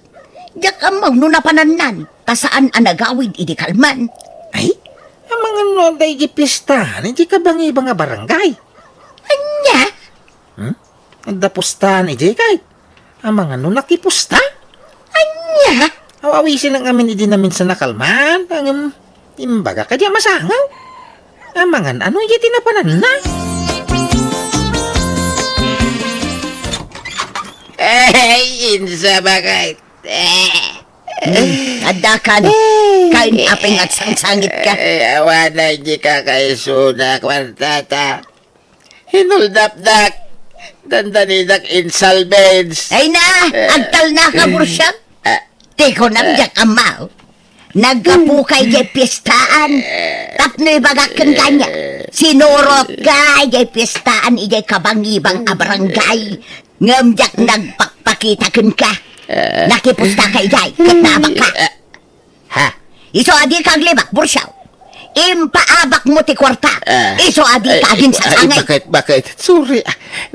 Yak amaw no napananan. Kasaan anagawid idi kalman. Ay, ang mga noday gipistahan, hindi ka bang ibang nga barangay? Anya? Ang dapustahan, hindi kahit. Ang mga nakipusta? Anya? Awawisin ang amin hindi namin sa nakalman. Ang imbaga ka diya masangaw. Ang mga hindi tinapanan na. Insa bagay. Adakan. Kain apeng at sangsangit ka. Awan na hindi ka kaiso na kwartata. Hinuldap-dak. Dandanidak insolvents. Ay na, agtal na ka, bursyak. Tiko nang yak amaw. Nagkapukay kay pistaan. Tapno'y bagakan kanya. Sinurot ka, ijay pistaan, ijay kabangibang abarangay. Ngamjak nagpakpakita kun ka. Nakipusta ka ijay, katnabak ka. Ha? Iso adi kag libak, bursyaw. Impaabak mo ti kwarta. Iso adi kagin sa sangay. Bakit? Sorry,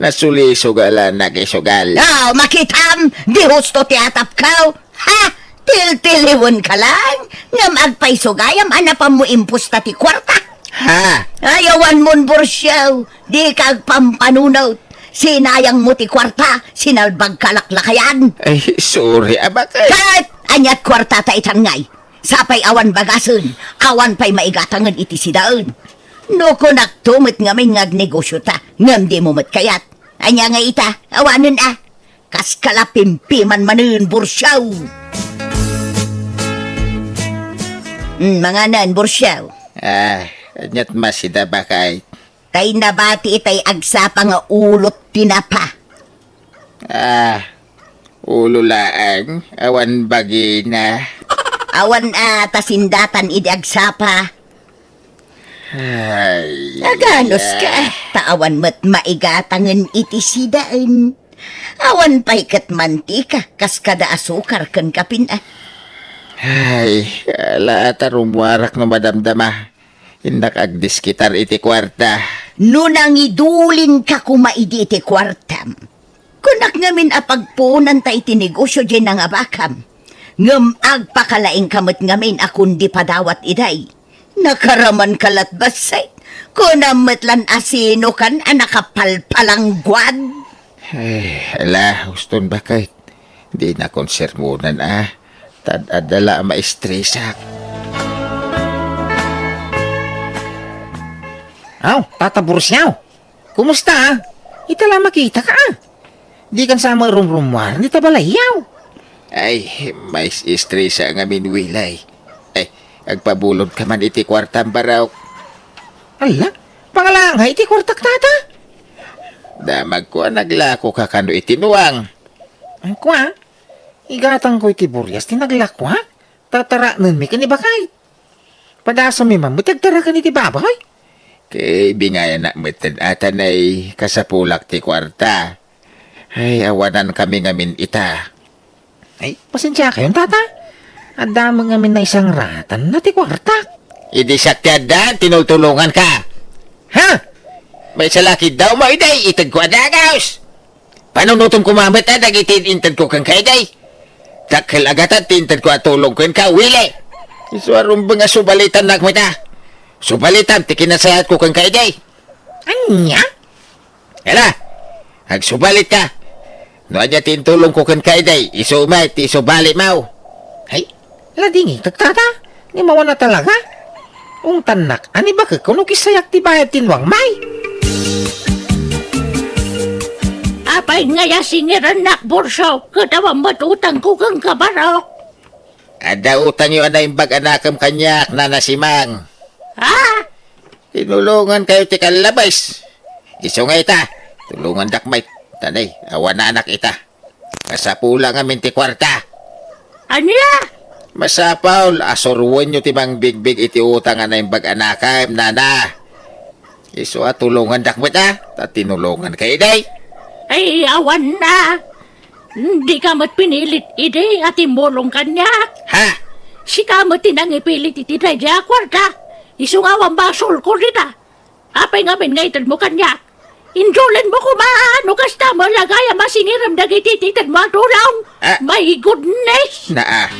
nasulisugal, nagisugal. Oh, makitam, di husto ti atap kaw. Ha? Til-tiliwon ka lang. Ngam agpaisugayam, anapam mo impusta ti kwarta. Ha? Ayawan mon bursyaw, di kag pampanunaw. Sinayang mo ti kwarta, sinalbag kalaklakayan. Ay, sorry, bakit? Kat, anyat kwarta ta itangay. Sapay awan bagasun, awan pa'y maigatangan iti sidaon. No ko naktumit ngamin ngagnegosyo ta, ngam di mo matkayat. Anya nga ita, awanan kas kalapimpiman manun bursyaw. Mga nan bursyaw. Anyat masida bakay. Tay nabati itay agsa nga ulot tinapa. Ululaang, awan bagi na. Awan tasindatan idi agsapa. Ay, Naganos ka, taawan mo't maigatangan iti sidaan. Awan pa'y kat mantika, kas kada asukar kan kapin Ay, ala tarumwarak no madamdama. Hindak agdiskitar iti kwarta. Nunang idulin ka kumaidi iti kwartam. Kunak ngamin apagpunan ta iti negosyo dyan nga bakam. Ngam agpakalaing kamot ngamin akong di padawat iday. Nakaraman kalat basay. Kunamatlan asino kan anakapalpalang gwad. Ay, ala, huston bakit? Di na konsermonan Tadadala maestresak. Tata Bursyaw. Kumusta? Itala makita ka. Di kan sama rumrumwar, di tabalayaw. Ay, may estresa nga minwilay. Ay, agpabulod ka man iti kwartang baraw. Ala, pangalangay iti kwartak tata. Damag ko naglako ka kano itinuang. Ang kwa, igatang ko iti buryas, tinaglakwa. Tataraanan mi kanibakay. Padasa mi mamutagtara ka iti babay. Kay bingayan na metad atan ay kasapulak ti kwarta. Ay, awanan kami ngamin ita. Ay, pasensya kayo, tata. At dami ngamin na isang ratan na ti kwartak. Idi saktyadan, tinutulungan ka. Ha? May salakid daw mo, iday, itad ko adagaws. Panunutom kumamit dagitin intad ko kang kaiday. Takil agatan, tintad ko atulong ko ka, wili. Isuarong mga subalitan nakmita. Subalitan, tikinasayat ko kang kaiday. Anya? Hala, agsubalit ka. No, adya tintulong ko kang kaiday, isumay, isubali mau. Ay, ladingi, tagtata. Ni mawa na talaga. Ung tanak, ani ba ka kuno kisayak ti bayad tinwang may? Apay ngaya singiran nak Bursyaw, katawang matutang ko kang kabarok. Ada utang yung anay bag anakam kanyak na nasimang. Ha? Tinulungan kayo ti kalabais. Iso nga ita, tulungan dakmay. Tanay, awan na anak ita. Kasapula nga minti kwarta. Anya? Masapaw, asurwan nyo timang bigbig iti utang nga na yung bag-anakam, nana. Iso tulungan dakmay ta, tinulungan kayo day. Ay, awan na. Hindi ka mat pinilit ide at imulong kanya. Ha? Si ka mat tinangipilit iti na kwarta. Isungawang basol ko rita. Apay ngamin ngayon mo kanya. Injulan mo kumaan, kasta mo lagaya masiniram dagiti titad mo tulong. My goodness! Naa.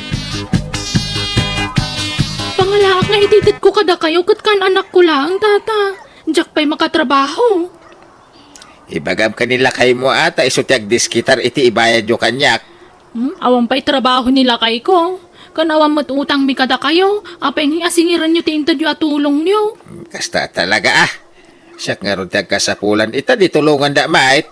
Pangalak nga ititid ko kada kayo kat kan anak ko lang, tata. Diyak pa'y makatrabaho. Ibagam kanila kay mo ata, isutyak diskitar iti ibayad yo kanyak. Awang pa'y trabaho nila kay ko. Kanawang matutang mi kada kayo, apay nga asingiran nyo tintad yung atulong nyo. Kasta talaga Siyak nga ron kasapulan ita di tulungan da mait.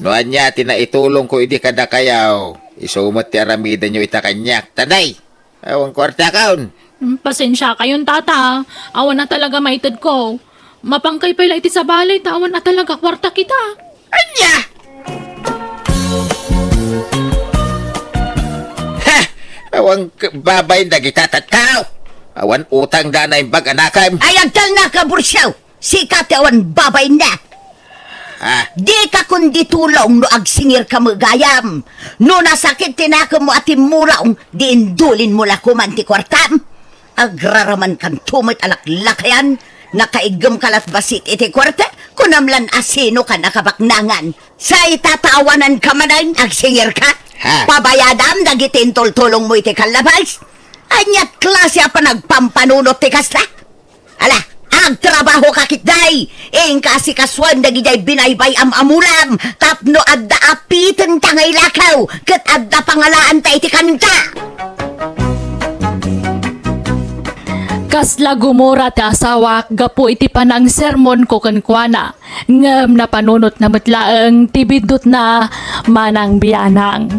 Noan niya itulong ko idi kada kayaw. Isumot ti aramida nyo ita kanyak. Tanay, awang kwarta kaon. Pasensya kayon, tata. Awan na talaga maitid ko. Mapangkay pala iti sa balay, tawan na talaga kwarta kita. Anya! Ha! Awang babay na gitatat kao. Awan utang da na yung bag anakam. Ay, agtal na ka, Bursyaw! Si katawan babay na. Di ka kundi tulong no agsingir ka mo gayam. No nasakit tinaka mo at imulaong, di indulin mo la kumanti kwartam. Agraraman kan tumit alaklakayan, nakaigam kalat basit iti kwarta, kunamlan asino ka nakabaknangan. Sa itatawanan ka manayin, agsingir ka. Pabayadam, dagitin tultulong mo iti kalabas. Anyat klase pa nagpampanunot ti kasla. Ala, agtrabaho ka kitday. Ing kasi kaswan dagiday binaybay amulam. Tapno adda apitan tangay lakaw. Kat adda pangalaan ta iti kanta. Kasla gumura ti asawa gapo iti panang sermon ko kenkwana. Ngem na panunot na matlaeng tibidot na manang biyanang.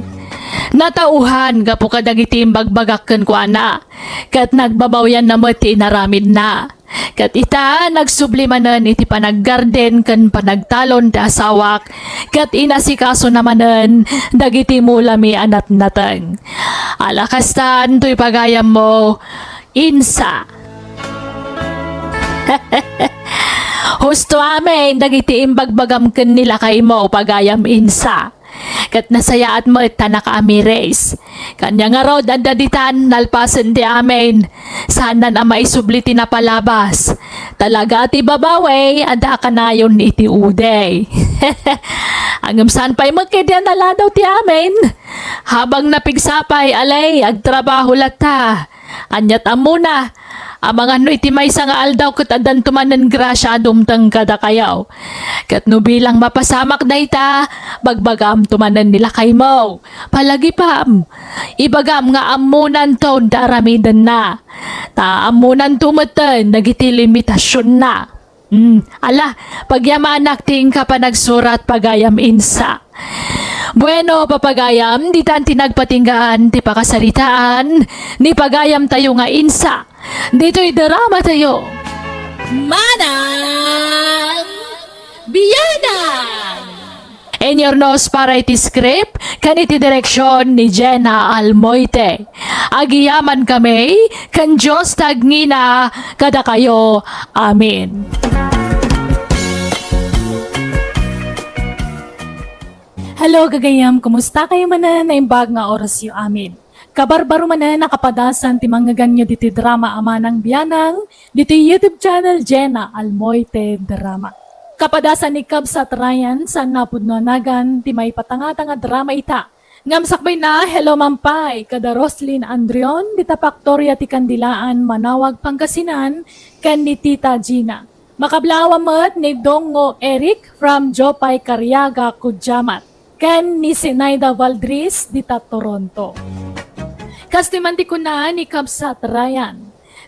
Natauhan gapo kadagiti bagbagak kenkwana. Kat nagbabawyan na mati naramid na. Kat ita nagsublimanan iti panaggarden ken panagtalon ti asawak. Kat inasikaso namanen dagiti mulami anat nateng. Alakastan to'y pagayam mo, Insa. Husto amin, dagiti imbagbagam ken nila kay mo pagayam Insa. Kat nasaya at mo itanaka amires. Kanya nga raw dadaditan nalpasen di amin. Sana na maisubliti na palabas. Talaga ti babawe, ada ka na yun iti uday. Angam saan pa'y magkidyan nala daw ti amin. Habang napigsapay, alay, agtrabaho lata. Anyat amuna. Amang ano iti may nga aldaw kat adan tumanan grasya dumtang kada kayaw. Kat no bilang mapasamak na ita, bagbagam tumanan nila kay mo. Palagipam, ibagam nga amunan to daramidan na. Ta amunan tumatan, nagiti limitasyon na. Ala, pagyamanak ting ka pa nagsurat pagayam Insa. Bueno, papagayam, di tan tinagpatinggaan, ti pakasaritaan, ni pagayam tayo nga Insa. Dito'y drama tayo. Manang Biyanang! In your nose para iti script, kaniti direksyon ni Jenna Almoite. Agiyaman kami, kan Diyos tagngina, kada kayo. Amin. Hello kagayam, kumusta kayo manan na imbag nga oras yu amin? Kabarbaro manan nakapadasan ti mga ganyo diti drama Amanang Biyanang, diti YouTube channel Jenna Almoite Drama. Kapadasan ni Kabsat Ryan sa napudnonagan ti may patanga-tanga drama ita. Ngamsakbay na, hello mampay, kada Roslyn Andrion, dita Paktorya ti Kandilaan, Manawag, Pangasinan, kan ni Tita Gina. Makablawa mat ni Dongo Eric from Jopay Cariaga, Kudjamat. Ken ni Sinaida Valdris dita Toronto. Kastimanti ko na ni Kabsat Ryan.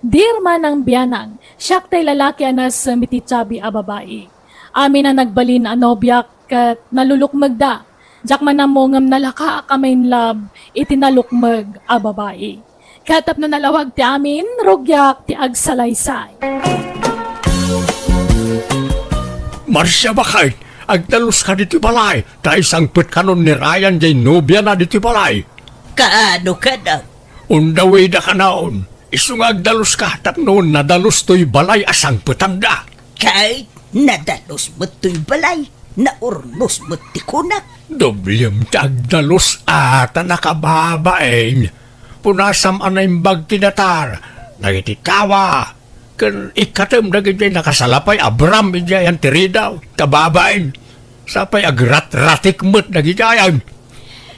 Dear Manang Biyanang, siyak tay lalaki anas mititsabi a babae. Amin na nagbalin a nobyak kat nalulukmag da. Jak manamongam nalaka kamain love itinalukmag a babae. Katap na nalawag ti amin, rugyak ti agsalaysay. Marsya bakay, agdalus ka dito balay, dahil sangpit kanon ni Ryan jay nobya na dito balay. Kaano ka na? Undaway da ka naon, isung agdalus ka, tapnoon nadalus to'y balay asang putanda. Kahit nadalos mo't to'y balay, naurnos mo't tikunak. Doblem ti agdalus ata nakababaeng, punasam anaimbag tinatar, nagititawa, kan ikatem nagitay nakasalapay, abram ijayan tiridaw, kababaeng, sapay agrat-ratik mo't nagijayan.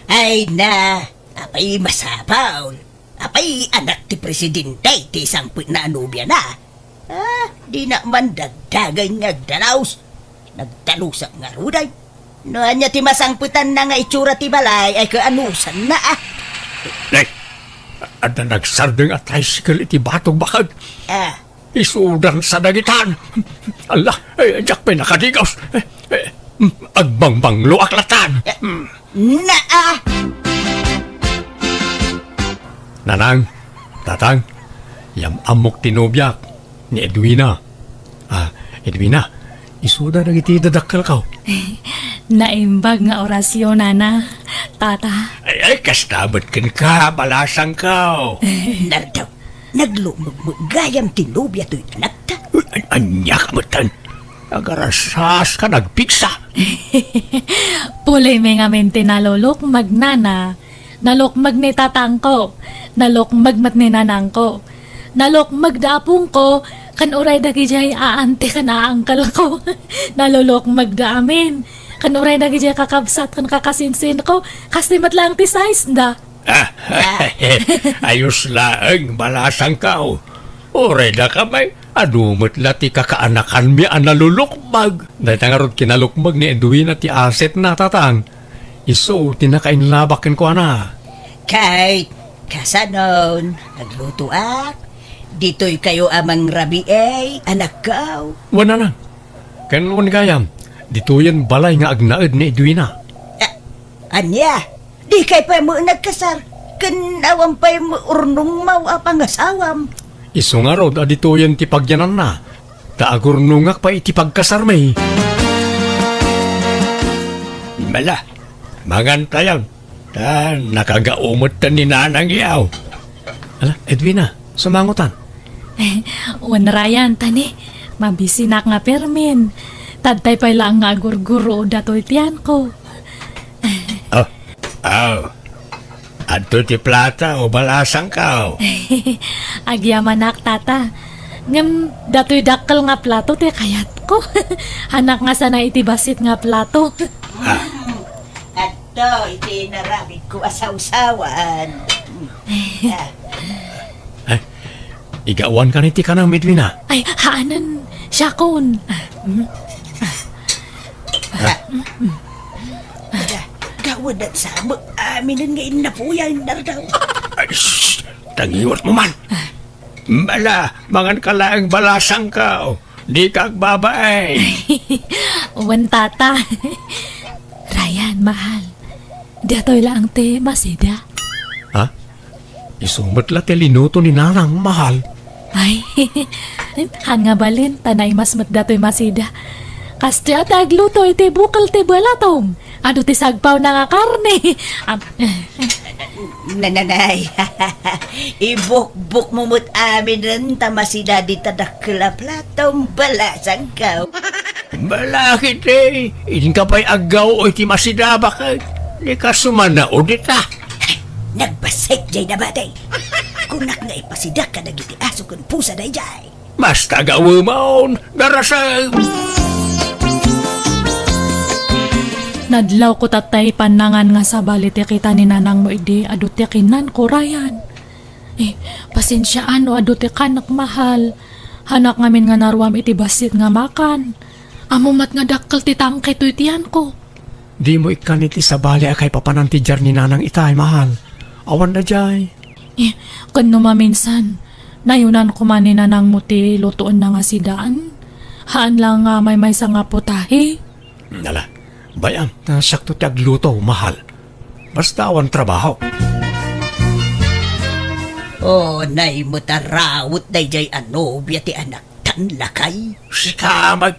Ay na, apay masapaw. Apay anak ti presidente ti isang na anubya na. Di na man dagdagay ngagdalaws. Nagdalusak nga ruday. No anya ti masangputan na nga itsura ti balay ay kaanusan na Nay, ada nagsardeng at tricycle iti batong bakag. Ah, Isudan sa dagitan. Allah, jak pa nakadigaws. Agbangbanglo aklatan. na Nanang, tatang, yam amok tinobyak ni Edwina. Edwina, isuda na iti dadakkel ka. Naimbag nga orasyon, nana. Tata. Ay, kastabat kin ka, balasang ka. nardaw. Naglumag gayam tinubya to'y anak ta. Anya ka matan, Agarasas ka nagpiksa. Pulay may nga mente nalulok magnana. Nalok magnitatang ko. Nalok magmat ni nanang ko. Nalok magdapong ko. Kan uray dagi jay aante ka na angkal ko. Nalulok magdaamin. Kan uray dagi jay kakabsat kan kakasinsin ko. Kasi matlang ti size da. Ayos laeng balasang kao. Ore na kamay. Adumot lati kakaanakan mi ang nalulukmag. Dahil tangarod kinalukmag ni Edwin at ti aset na tatang. Iso, tinakainlabakin ko na. Kahit kasanon, nagluto dito'y kayo amang rabi anak ko. Wala lang. Kanon gayam. Dito yan balay nga agnaed ni Edwina. Anya, di kay pa mo nagkasar. Kanawang pa mo urnong mau apang asawam. Iso nga rod, adito yan tipagyanan na. Taagurnungak pa itipagkasarmay. Mala, mangantayan. Nakagaumot ta ni nanang iyaw. Ala, Edwina, sumangutan. Wanrayan tani. Mabisinak nga permin. Tadtay pa lang nga gurguro datoy tiyan ko. Adto ti plata o balasang ka. Agyamanak tata. Ngam datoy dakkel nga plato te kayat ko. Hanak nga sana itibasit nga plato. Ato, iti narabit ko asaw-sawan. Igawan ka niti ka ng Edwina. Ay, haanan siya kon. Gawad at sabot, aminin nga inapuyan na daw. Ay, shh! Tangiwat mo man. Mala, mangan ka lang balasang ka. Di ka agbabaay. Uwan tata. Ryan, mahal. Datoy lang te masida. Ha? Isumot la telinuto ni nanang mahal. Ay, han nga balin, tanay mas datoy masida. Kasti at agluto iti bukal te balatong. Ano ti sagpaw na nga karne. Nananay, ibuk-buk mumut amin rin tamasida di tadakla platong balasang ka. Balakit eh. Hindi ka pa'y agaw o iti masidaba ka. Di ka sumana o dita. Nagbasik jay na batay. Kunak nga ipasidak ka nagiti aso kung pusa na jay. Mas tagawa maon. Darasa. Nadlaw ko tatay panangan nga sa balit kita ni nanang mo idi aduti kinan ko Ryan. Pasensyaan o aduti kanak mahal. Hanak ngamin nga narwam iti basit nga makan. Amumat nga dakkel ti tangkay tuytian ko. Di mo ikaniti sa bali akay papanantijar ni nanang itay mahal. Awan na jay. Kung maminsan, nayunan ko man ni nanang mo ti lutuon na nga sidaan. Haan lang nga may sa nga putahe. Nala, bayam, nasakto ti agluto, mahal. Basta awan trabaho. Nay mo tarawot na jay anobya ti anak tan lakay. Si kamag,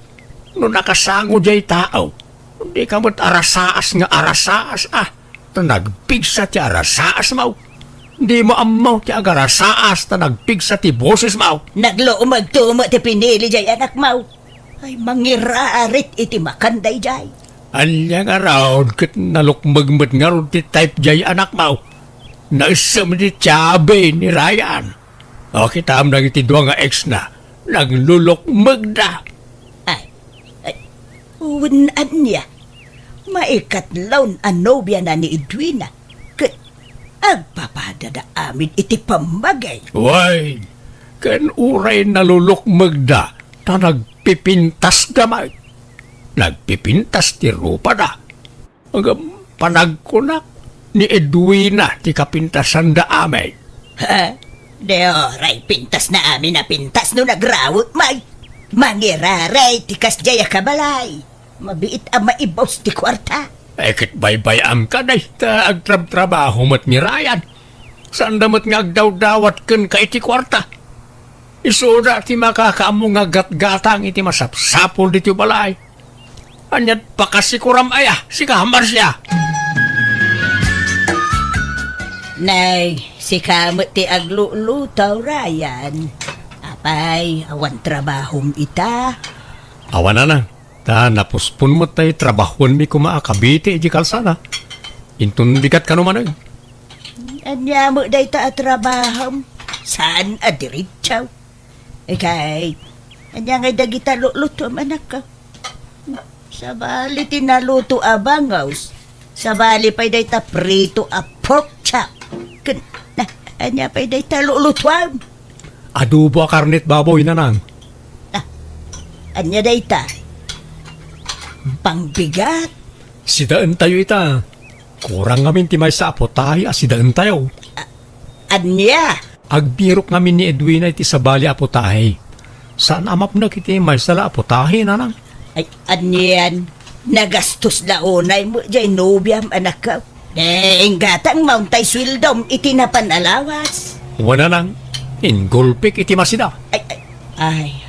no nakasango jay tao. Hindi ka mo't arasaas nga arasaas Nagpigsa ti arasaas mau. Di mo amaw ti agarasaas nagpigsa ti boses mau. Nagloomag tumo ti pinili jay anak mau. Ay mangirarit iti makanday jay. Anya nga raw, kat nalukmagmat nga ron ti type jay anak mau. Naisam ni Chabe ni Ryan. O kitam nang iti dua nga ex na. Naglulukmag na. Unan niya. Maikatlaw anobya na ni Edwina. Kat agpapadada amin iti pamagay. Way, kan uray nalulukmag na ta nagpipintas gamay. Nagpipintas ti rupa na. Hanggang panagkunak ni Edwina ti kapintasan da amay. Ha? Deoray, pintas na amin na pintas no nagrawot may. Mangiraray, tikas jaya kabalay. Mabiit ang maibaws ti kwarta. Kit bay-bayam ka na ita agtrab-trabaho mat ni Ryan. Saan damat nga agdaw-dawat ken ka iti kwarta. Isuda ti makakaamong nga gat-gatang iti masapsapol diti balay. Anyat pakasikuram aya, si kamar siya. Nay, si kamot ti aglulutaw Ryan. Apay, awan trabahong ita. Awan na lang. Ta napuspon mo tayo trabahon mi kumaakabiti iji kalsada. Intun bigat ka naman eh. Anya mo day ta trabaho. Saan adiritsaw? Kay, anya nga dagita luto manak ka. Sa bali tinaluto abangaws. Sa bali pa'y day ta prito a pork chop. Anya pa'y day ta lulutuan. Adobo a karnet baboy na nang. Anya day ta. Pangbigat. Sidaan tayo ita. Kurang ngamin timay sa apotahi sidaan tayo. Anya. Agbirok ngamin ni Edwina iti sa bali apotahi. Saan amap na kiti may sala apotahi na nang. Ay, anyan. Nagastos launay mo dyan nobyam anak ka. Gatang mauntay swildom itinapan alawas. Wala nang. Ingulpik iti masida. Ay,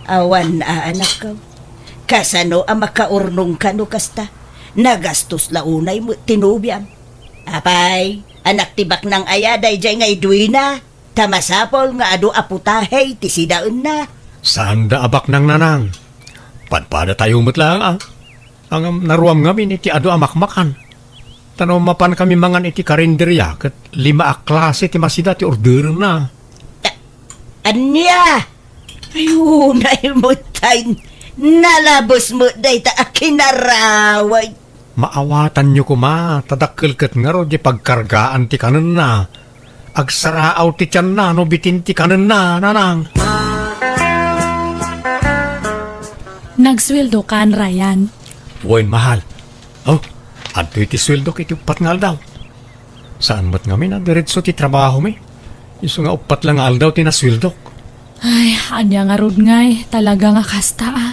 awan anak ka. Kasano ang makaurnong ka no kasta. Nagastos launay mo tinubyam. Apay, anak tibak ng ayaday dyan nga Edwina. Tamasapol nga ado aputahe ti sidaon na. Saan da abak nang nanang? Padpada tayo matlang ah. Ang naruam ngamin iti ado amakmakan. Tanaw mapan kami mangan iti karinderya kat 5 a klase ti masida ti order na. Anya! Ayunay mo tayo. Nalabos mo day ta akinaraway. Maawatan nyo kuma, tadakkel kat nga ro di pagkargaan ti kanan na. Agsaraaw ti tiyan na, no bitin ti kanan na, nanang. Nagsweldo kan, Ryan. Uy, mahal. Oh, adto iti sweldo kiti upat nga aldaw. Saan mat ngamin na diretso ti trabaho mi? Iso nga upat lang nga aldaw ti nasweldo. Ay, anya nga rod ngay. Talaga nga kasta ah.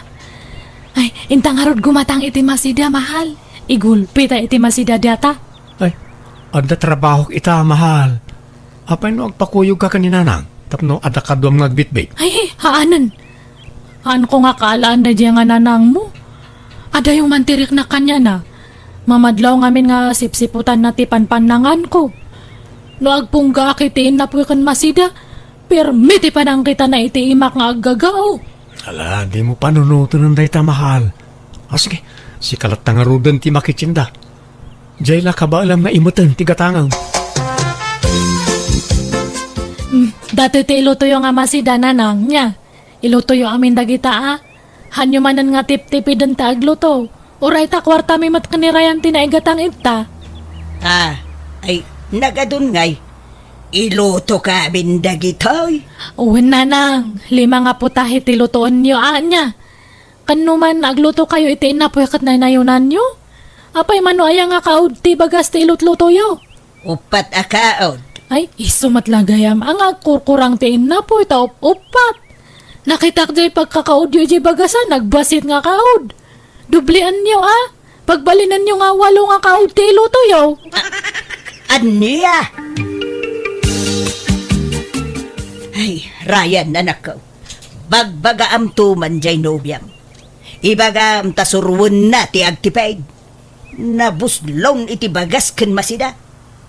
Ay, intang nga rod gumatang iti masida, mahal. Igulpi ta iti masida data. Ay, adda trabaho ita, mahal. Apay no agpakuyog ka kanina nang, tapno adda kadwam nga agbitbit. Ay, haanan. Haan ko nga kaalaan na diya nga nanang mo. Ada yung mantirik na kanya na. Mamadlaw ngamin nga sipsiputan na ti panpanangan ko. No agpungga kitiin na po kan masida. Permiti pa nang kita na iti imak nga aggagao. Ala, di mo panunuto ng dayta, mahal. O sige, si kalat nga rudan ti makitsinda. Diyay la ka ba alam nga imutan ti gatangang? Dati ti ilutuyo nga masida nanang niya. Ilutuyo amin dagita ah. Hanyo manan nga tip-tipid ta agluto. Uray ta kwarta mi mat kanirayan ti naigatang ita. Ay, nagadun ngay. Iluto ka bindagitoy. Uwin nanang, 5 nga putahe ti lutoon niyo anya. Kanuman agluto kayo iti inapuyakat na inayunan niyo. Apay mano aya nga kaud ti bagas ti ilutluto yo. Upat akaod. Ay, isumat lagayam ang agkurkurang ti inapoy ta upat. Nakitak jay pagkakaud yo jay bagasan, nagbasit nga kaud. Dublian niyo ah. Pagbalinan niyo nga 8 nga kaud ti iluto yo. Anya? Ay, Ryan, anak ko. Bagbaga am tuman jay nobyam. Ibaga am tasurwon na ti agtipaid. Nabuslong iti bagas ken masida.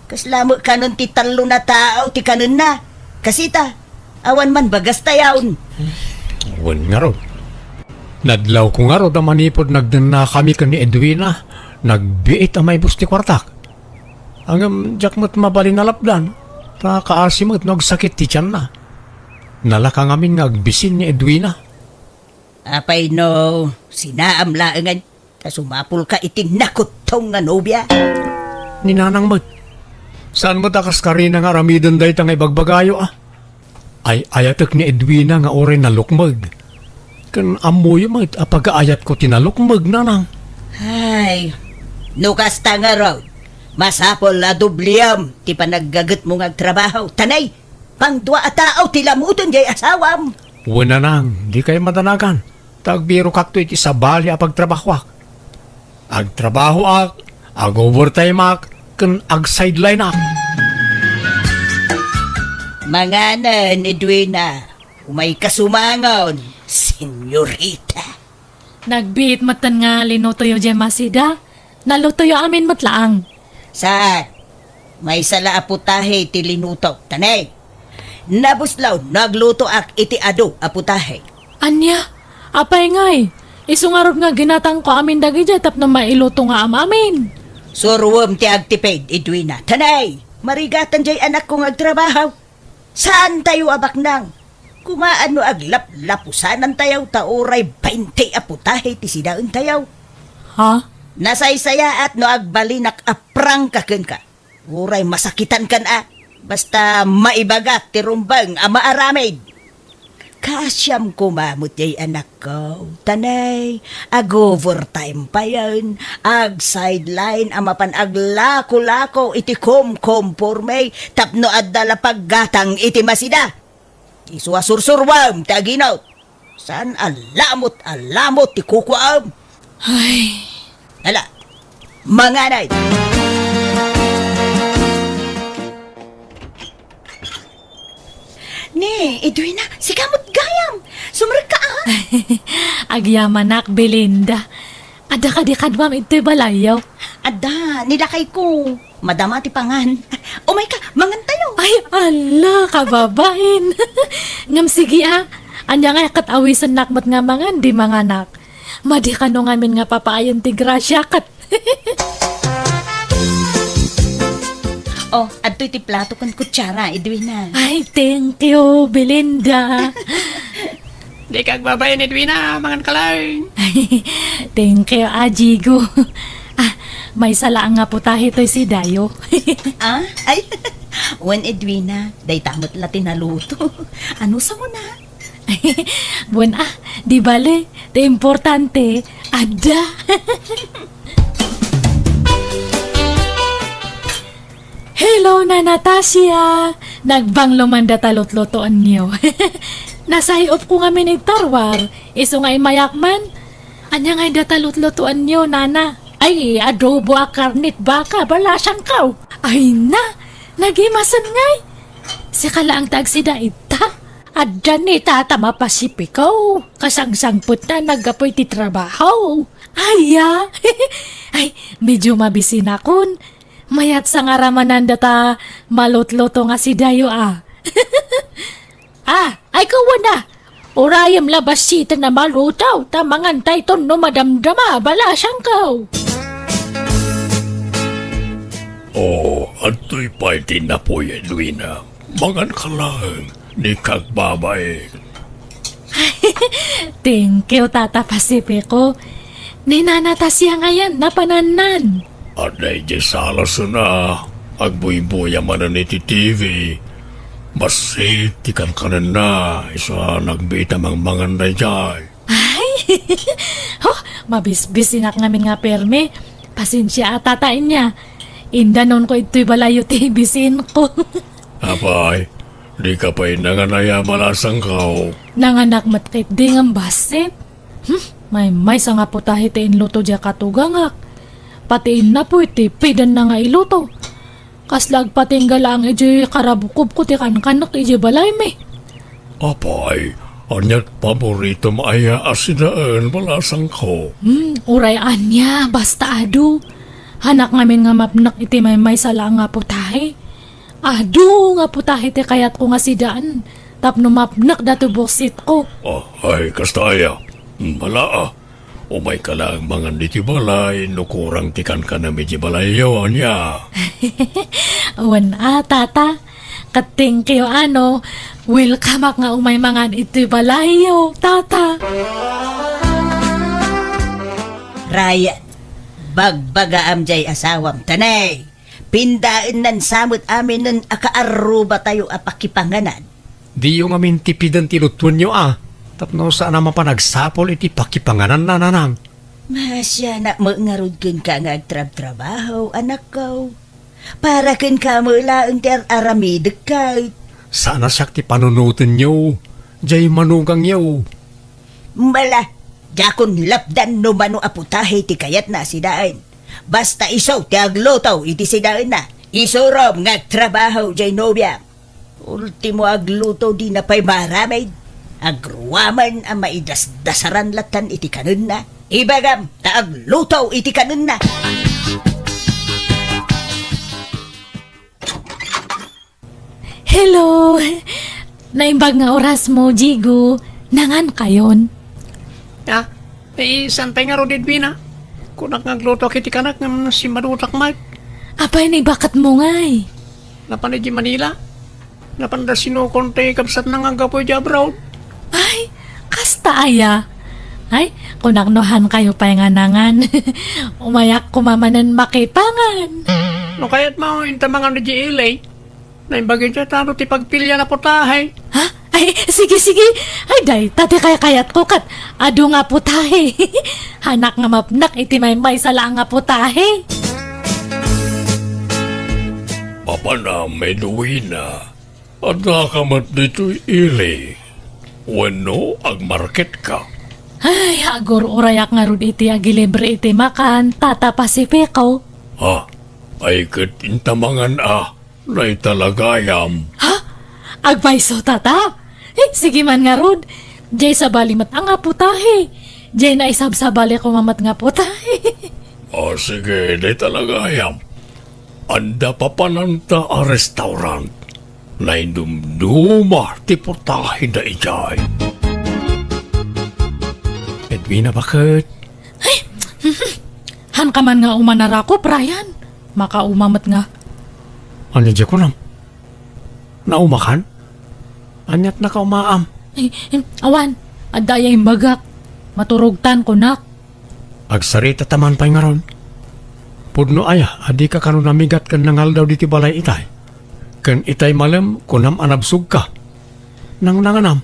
Kaslamo kanon ti talo na tao ti kanon na. Kasita, awan man bagas tayaon. Wan nga ro. Nadlaw ko nga ro da manipod nagdana kami kan ni Edwina. Nagbiit ang may busti kwartak. Ang jakmat mabali na lapdan. Ta kaasimot nagsakit ti tiyan na. Nalaka ngamin nga agbisin ni Edwina. Apay no, sinaam laengan. Sumapul ka iti nakutong nga nobya. Ninanang mat. Saan mo takas ka rin nga ramidon dahi tangay bagbagayo ah? Ay ayatek ni Edwina nga oray na lukmag. Kan amoy mat apag-aayat ko tinalukmag nanang. Ay, nukas ta nga raw. Masapol la dubliam ti panaggagat mo nga trabaho. Tanay, pang 2 a tao ti lamuton jay asawam. Wala nang, di kayo madanagan. Tagbiro kakto iti sabali apagtrabahwak. Agtrabaho ak, ag-overtime ak, kan ag-sideline ak. Manganan, Edwina, umay kasumangon, senyorita. Nagbiit matan nga linutoyo jay masida. Nalutoyo amin matlaang. Saan? May sala aputahe ti linutok. Tanay, nabuslaw, nagluto ak iti ado aputahe. Anya, apay ngay. Isungarod nga ginatang ko amin dagi dyan tap na mailuto nga amamin. Surwom ti agtipid, Edwina. Tanay, marigatan jay anak kong agtrabaho. Saan tayo abak nang? Kung ano aglap-lapusanan tayaw, tauray 20 aputahe ti sidaon tayaw. Ha? Nasaysaya at no agbalinak aprang kaken ka. Uray masakitan kan basta maibagat ti rumbang ama aramid. Kasyam kumamot yay anak ko. Tanay, ag-overtime pa yan. Ag-sideline, amapan aglako-lako, iti kom-komporme, tapno adala paggatang iti masida. Isuasursurwam, taginaw. San alamot ti kukwam. Ay, Hala, manganay. Ni, Edwina, sigamot gayam. Sumrag ka agyamanak Belinda. Ada ka di kadwam ito'y balayaw. Ada, nilakay ko. Madama ti pangan. Umay ka, mangan tayo. Ay, ala, kababain. Ngam sige Anya nga katawisan nakmat nga mangan, di mga anak. Madi ka no ngamin nga papaayon ti grasya kat. Oh, adto'y ti plato kan kutsara, Edwina. Ay, thank you, Belinda. Di kag babae ni Edwina, mangan ka lang. Thank you, Ajigo. May salaan nga putahe to'y si Dayo. Ay, wen Edwina, day tamot la tinaluto. Ano sa mo na? Buwan di bale, te importante, ada. Hello na Natasha! Nagbang lumanda talot-lotoan niyo. Nasayop ko nga minigtarwar, iso nga imayakman. Anya nga datalot-lotoan niyo, nana. Ay, adobo a karnit baka, balasang kaw. Ay na, nagimasan ngay. Si kala ang tagsida ita. At dyan ni tata mapasipikaw. Kasangsangput na nagapoy ti trabaho. Ay, ay, medyo mabisin akon. Mayat sa ngaramanan data malot-loto nga si Dayo ay kawan na. Urayam labas sita na malutaw. Tamangan tayton no madamdama. Balasang kaw. Oh, ato'y pwede na po, Edwina. Mangan ka lang, ni kag babae. Thank you, Tata Pasipiko. Ninanatasya ngayon, napananan. At na salas na, agbuy-buya man na ni TV. Masitikan ka na, isa nagbita mang mangan na dyan. Ay, mabisbisinak ngamin nga perme. Pasensya at tatain niya. Inda noon ko ito'y balayo tibisin ko. Apay, di ka pa'y nanganaya malasang kao. Nanganak matkit di ng basit. May sa nga putahe tiin luto dya katugangak. Patiin na po iti pidan na nga iluto. Kaslag patinggal ang iji karabukob ko ti kankanak iji balay me. Apay, anyat paborito maaya asinaan malasang kao. Uray anya, basta adu. Hanak ngamin nga mapnak iti may sala nga putahe. Adu nga putahe ti kayat ko nga sidaan. Tapno mapnak datu buksit ko. Ay, kastaya. Mala umay ka lang mga niti balay, nukurang tikan ka na medyo balay yawan niya. Awan tata. Kating kayo welcome nga umay mangan iti balayo, tata. Raya, bagbaga amjay asawam tanay. Pindaan nan samot amin nun akaaruba tayo apakipanganan. Di yung amin tipidan tilutuan nyo Tapno saan naman pa nagsapol iti pakipanganan na nanang. Masya na mangarod kin ka nga agtrab-trabaho, anak ko. Para kin ka mo ilaang ter aramidag ka. Sana siya ti panunutin nyo. Jay manugang nyo. Mala, jakon lapdan no mano aputahe ti kayat na si daan. Basta isaw ti aglotaw iti si daan na. Isurom nga trabaho jay nobya. Ultimo agluto di na pa'y maramay. Agruwaman ang maidasdasaran latan iti kanun na. Ibagam, taagluto iti kanun na. Hello! Naimbag nga oras mo, Jigo. Nangan kayon? santay nga ro Edwina. Kunak nga gluto kiti kanak ng si Madutak Mike. Apay ni bakat mo ngay. Napan di Manila. Napan da sinukonte kapsat na nga gapoy di abroad. Ay, kasta aya. Ay, kunaknohan kayo pa nga nangan. Umayak kumamanan makipangan. No kaya't mo intamangan ni GLA. Na imbagin siya taro ti pagpilya na putahe. Ha? Ay, sige. Ay, day, tati kayat ko kat. Ado nga putahe. Hanak nga mapnak, iti may sala nga putahe. Papa na Medwina. At nakamat dito'y ili. Wano ang market ka. Ay, agor urayak nga rud iti agilibre iti makan, tata Pasifiko. Ha? Ay kat intamangan na italagayam. Ha? Agpaiso tata? Sige man nga rud. Jay sa balimat ang nga putahe. Jay na isab sa bali kumamat nga putahe. Sige, na italagayam. Anda pa pananta a restaurant. Na indumduma ti putahe na ijay. Edwina, bakit? Han ka man nga umanara ko, Brian. Makaumamat nga. Ano dyan ko lang? Naumakan? Anyat na kaumaam? Ay, awan, adaya yung bagak. Maturugtan ko nak. Agsarita taman pa nga ron. Pudno aya, adi ka kanon namigat kan nangal daw diti balay itay. Kan itay malam, kunam anabsug ka. Nang nanganam.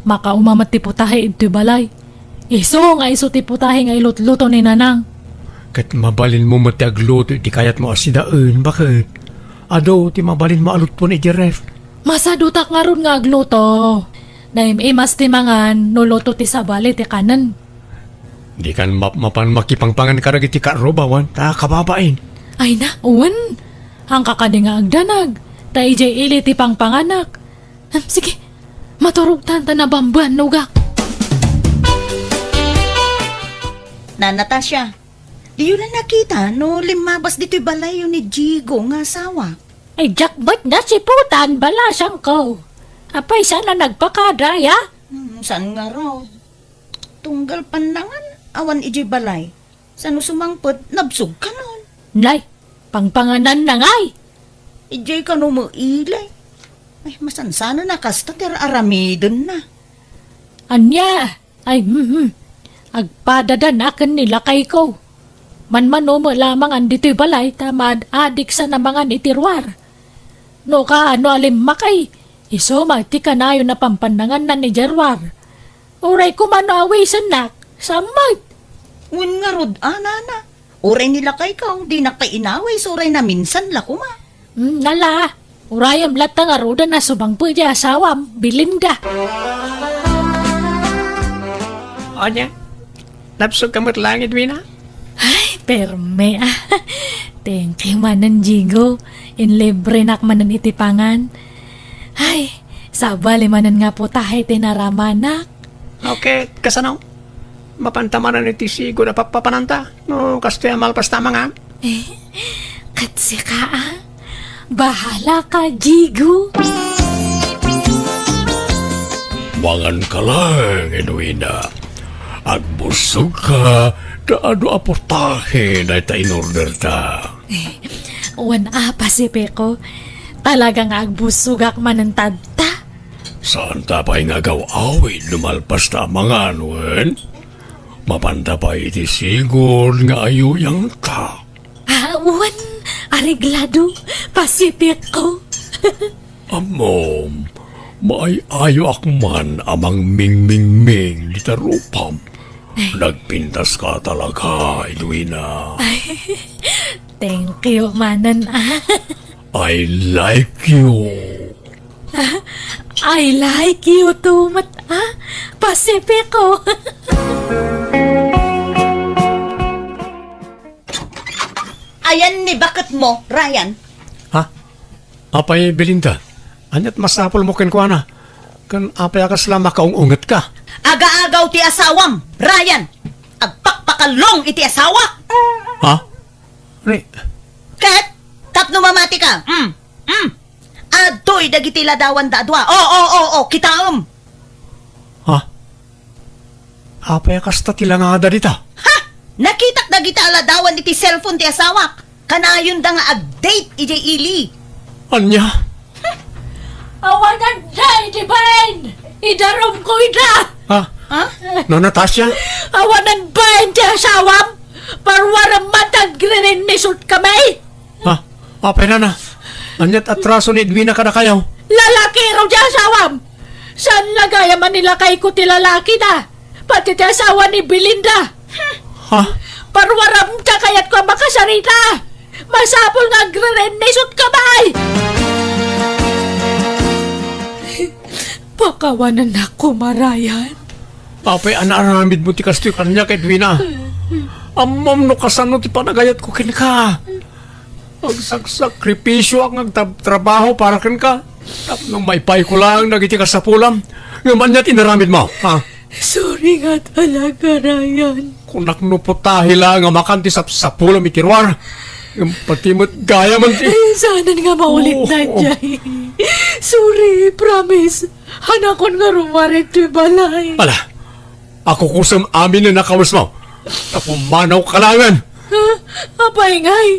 Makaumamat ti putahe iti balay. Iso nga iso ti putahe nga ilutluto ni nanang. Kat mabalin mo matiagluto, di kayat mo asidaan, bakit? Ado, ti mabalin mo alut po ni Jeref. Masadutak nga ron nga agluto. Naim imas ti mangan, nuluto ti sabali ti kanan. Di kan mapan makipangpangan karag iti karobawan, ta kababain. Ay na, uwan. Ang kakadi nga agdanag. Ta ijay ili ti pangpanganak. Sige, maturugtan ta na bamban nugak. Na Natasha, di yun na nakita no limabas dito'y balay yun ni Jigo nga asawa. Ay, jakbat na si putan, balasang ko. Apay, sana nagpakadraya? Saan nga raw? Tunggal pandangan, awan ijay balay. Saan sumangpot, nabsog ka nun. Nay, pangpanganan na ngay. Ijay ka no mo ilay. Ay, masansana na kasta ter aramidon na. Anya, ay, agpadadan akin nila kay ko. Manmano mo lamang andito'y balay, tamad adik sa namangan itirwar. No ka, ano alim makay. Iso, magti ka na yun na pampandangan na ni Jerwar. Uray ko mano awisan nak, samay. Uwan nga rod, na. Uray nila kay ka, di na kay inaway, so uray na minsan la kuma. Nala, urayam lata nga roda na subang po di asawam, Belinda. Anya, napsog kamot lang, Edwina? Ay, perme ah. Thank you manan Jigo. In libre nak manan itipangan. Ay, sabali manan nga po tahay tinaramanak. Okay, kasanaw? Mapantamanan iti sigo na papapananta. No, kastaya malpas tama nga. Katsi ka ah. Bahala ka, Jigo. Wangan ka lang, Edwina. Agbusog ka, daado aportahe na ita in-order ta. Uwan Pasipiko. Talagang agbusugak manan tadta. Saan ta pa'y nga awid lumalpas ta mga anuan? Mapanta pa iti sigol nga ayuyang ta. Uwan, ariglado, Pasipiko. Amom, maayo akman amang ming-ming-ming di tarupam. Nagpintas ka talaga, Edwina. Thank you, manan ah. I like you. I like you too, Pasipiko. Ayan ni bakit mo, Ryan. Ha? Apay, Belinda, anyat masapol mo ken kuana. Kan apay akas lang makaungungat ka. Aga-agaw ti asawam, Ryan. Agpakpakalong iti asawa. Ha? Re, Kat, tapno mamati ka. Adoy dagiti ladawan dadwa. Oo, kitaom. ha? Apay kasta tilangada dita. Ha? Nakitak na kita aladawan iti cellphone ti asawak. Kanayon da nga update iti ili. Anya? Awanan day, di Ben! Idarom ko ida! Ha? Ha? No, Natasha? Awanan ba hindi asawam? Parwarang matag rin nisot kami! Ha? Apay na na. Anyat atraso ni Edwina ka na kayo. Lalaki raw di asawam! Saan lagaya man nila kay ko ti lalaki na? Pati ti asawa ni Belinda! Ha? Parwaram ta kayat ko makasarita! Masapol nga rin nisot kamay! Pakawanan ako, Marayan. Apay anaramid mo ti kastoy kanya kay Edwina. Amam no kasano ti panagayat ko kin ka. Magsakripisyo ang nagtrabaho para kin ka. Tapos may pay ko lang nagiti ka sa pulam. Ngayon niya tinaramid mo. Ha? Sorry nga talaga, Ryan. Kung naknuputahi lang nga makanti sa pulam itirwar. Yung pati mo't gaya man ti. Sana nga maulit na Oo. Jay. Sorry, promise. Hanakon nga rumarit ti balay. Ala, ako kusam amin na nakawas mo. Napumanaw kalangan. Ha? Apay ngay.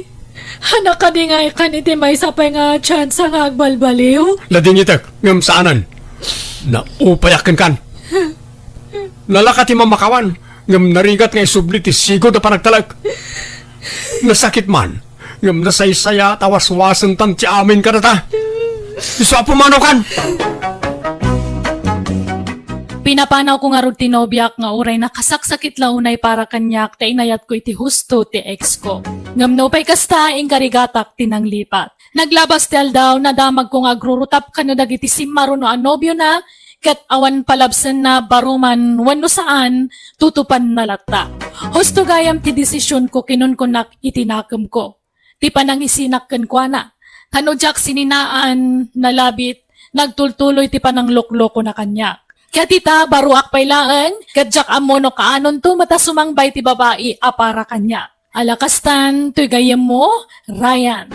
Hanak ka di ngay kaniti may sapay nga chance nga agbalbaliw. Lading itek, ngam saanan. Naupayakan kan. Lalakati mamakawan. Ngam narigat nga isubli ti sigod na panagtalag. Nasakit man. Ngam nasaysaya tawas-wasan tan ti amin ka na ta. Iso apumanaw kan. Pinapanaw ko nga ron tinobyak nga uray na kasaksakit launay para kanyak ta inayat ko iti husto ti ex ko. Ngamno pa'y kasta ing karigatak tinang lipat. Naglabas tel daw na damag kong agrurutap ka na dagiti simaro no anobyo na kat awan palabsan na baruman wano saan tutupan na lata. Husto gayam ti desisyon ko kinun ko nak itinakam ko. Ti panang isinak kan kwa na. Tanodyak sininaan nalabit nagtultuloy ti panang lokloko na kanyak. Kaya tita, baruak pailaan, kadyak amono kaanon to mata sumangbay ti babae apara kanya. Alakastan, tuy gayam mo, Ryan.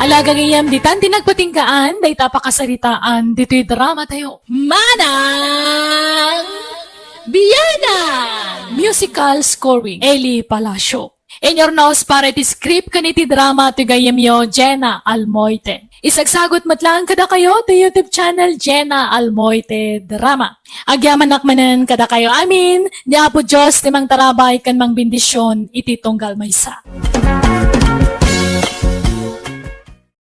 Alaga gayam, ditan tinagpatingkaan, day tapakasaritaan, dito'y drama tayo. Manang Biyana! Musical scoring, Eli Palacio. In your nose para iti script kaniti drama ti gayam yo, Jenna Almoite. Isagsagot matlang kada kayo to YouTube channel Jenna Almoite Drama. Agyaman nakmanan kada kayo amin, niya po Diyos timang tarabay kan mang bendisyon iti tunggal maysa.